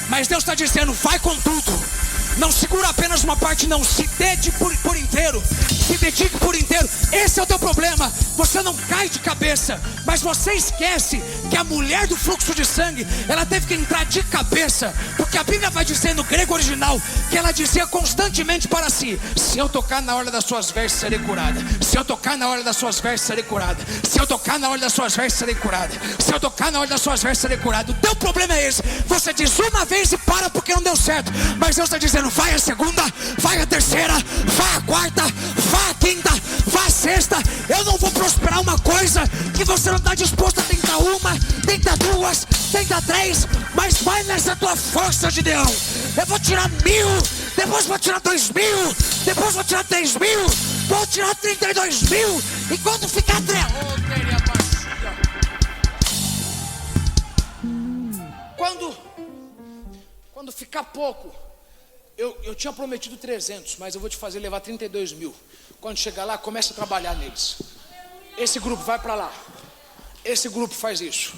Mas Deus está dizendo, vai com tudo. Não segura apenas uma parte, não. Se dedique por inteiro. Se dedique por inteiro. Esse é o teu problema. Você não cai de cabeça, mas você esquece que a mulher do fluxo de sangue, ela teve que entrar de cabeça, porque a Bíblia vai dizer no grego original que ela dizia constantemente para si, se eu tocar na orla das suas vestes, serei curada. Se eu tocar na orla das suas vestes, serei curada. Se eu tocar na orla das suas vestes, serei curada. Se eu tocar na orla das suas vestes, serei curada. O teu problema é esse. Você diz uma vez e para porque não deu certo. Mas Deus está dizendo, vai a segunda, vai a terceira, vai a quarta, vai a quinta, vai a sexta. Eu não vou prosperar uma coisa que você não está disposto a tentar uma, tenta 2, tenta 3, mas vai nessa tua força de Deus. Eu vou tirar 1.000, depois vou tirar 2.000, depois vou tirar 3.000, vou tirar 32.000, e quando ficar quando ficar pouco, eu tinha prometido 300, mas eu vou te fazer levar 32 mil. Quando chegar lá, começa a trabalhar neles. Esse grupo vai para lá, esse grupo faz isso,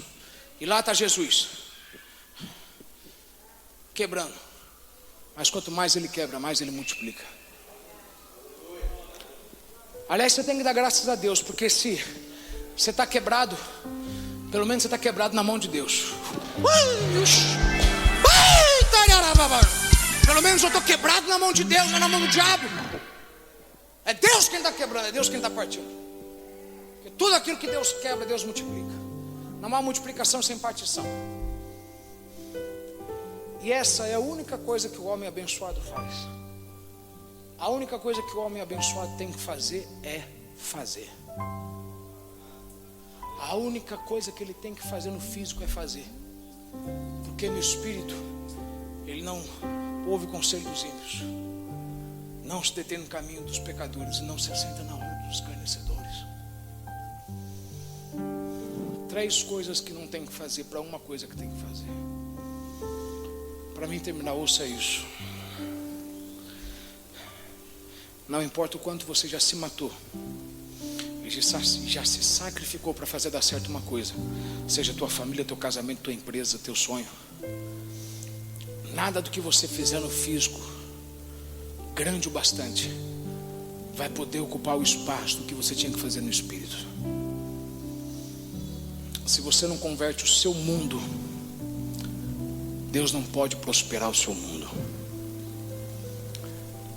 e lá está Jesus quebrando. Mas quanto mais ele quebra, mais ele multiplica. Aliás, você tem que dar graças a Deus, porque se você está quebrado, pelo menos você está quebrado na mão de Deus. Pelo menos eu estou quebrado na mão de Deus, não é na mão do diabo. É Deus quem está quebrando, é Deus quem está partindo. Porque tudo aquilo que Deus quebra, Deus multiplica. Não há multiplicação sem partição. E essa é a única coisa que o homem abençoado faz. A única coisa que o homem abençoado tem que fazer é fazer. A única coisa que ele tem que fazer no físico é fazer. Porque no espírito ele não ouve o conselho dos ímpios, não se detém no caminho dos pecadores e não se assenta na roda dos escarnecedores. 3 coisas que não tem que fazer para uma coisa que tem que fazer. Para mim terminar, ouça isso. Não importa o quanto você já se matou e já se sacrificou para fazer dar certo uma coisa, seja tua família, teu casamento, tua empresa, teu sonho. Nada do que você fizer no físico, grande o bastante, vai poder ocupar o espaço do que você tinha que fazer no espírito. Se você não converte o seu mundo, Deus não pode prosperar o seu mundo.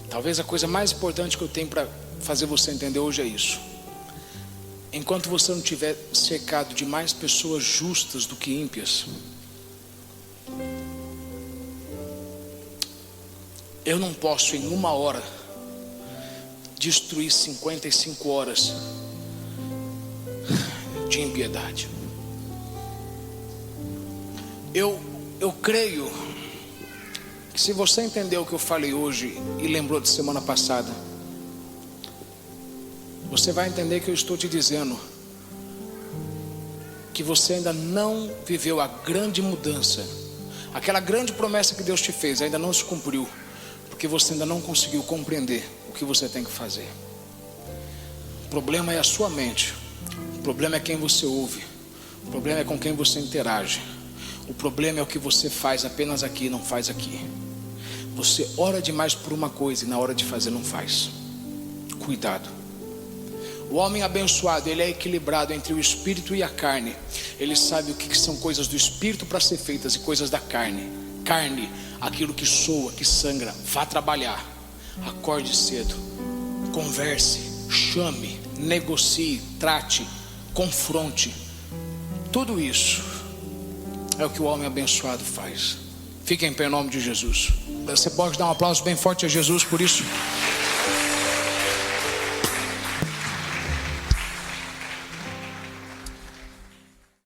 Talvez a coisa mais importante que eu tenho para fazer você entender hoje é isso. Enquanto você não estiver cercado de mais pessoas justas do que ímpias, eu não posso em 1 hora destruir 55 horas de impiedade. Eu creio que se você entendeu o que eu falei hoje e lembrou de semana passada, você vai entender que eu estou te dizendo que você ainda não viveu a grande mudança. Aquela grande promessa que Deus te fez ainda não se cumpriu, porque você ainda não conseguiu compreender o que você tem que fazer. O problema é a sua mente. O problema é quem você ouve. O problema é com quem você interage. O problema é o que você faz apenas aqui e não faz aqui. Você ora demais por uma coisa e na hora de fazer não faz. Cuidado. O homem abençoado, ele é equilibrado entre o espírito e a carne. Ele sabe o que são coisas do espírito para ser feitas e coisas da carne. Carne, aquilo que soa, que sangra. Vá trabalhar. Acorde cedo. Converse, chame, negocie, trate, confronte. Tudo isso é o que o homem abençoado faz. Fiquem em pé em nome de Jesus. Você pode dar um aplauso bem forte a Jesus por isso?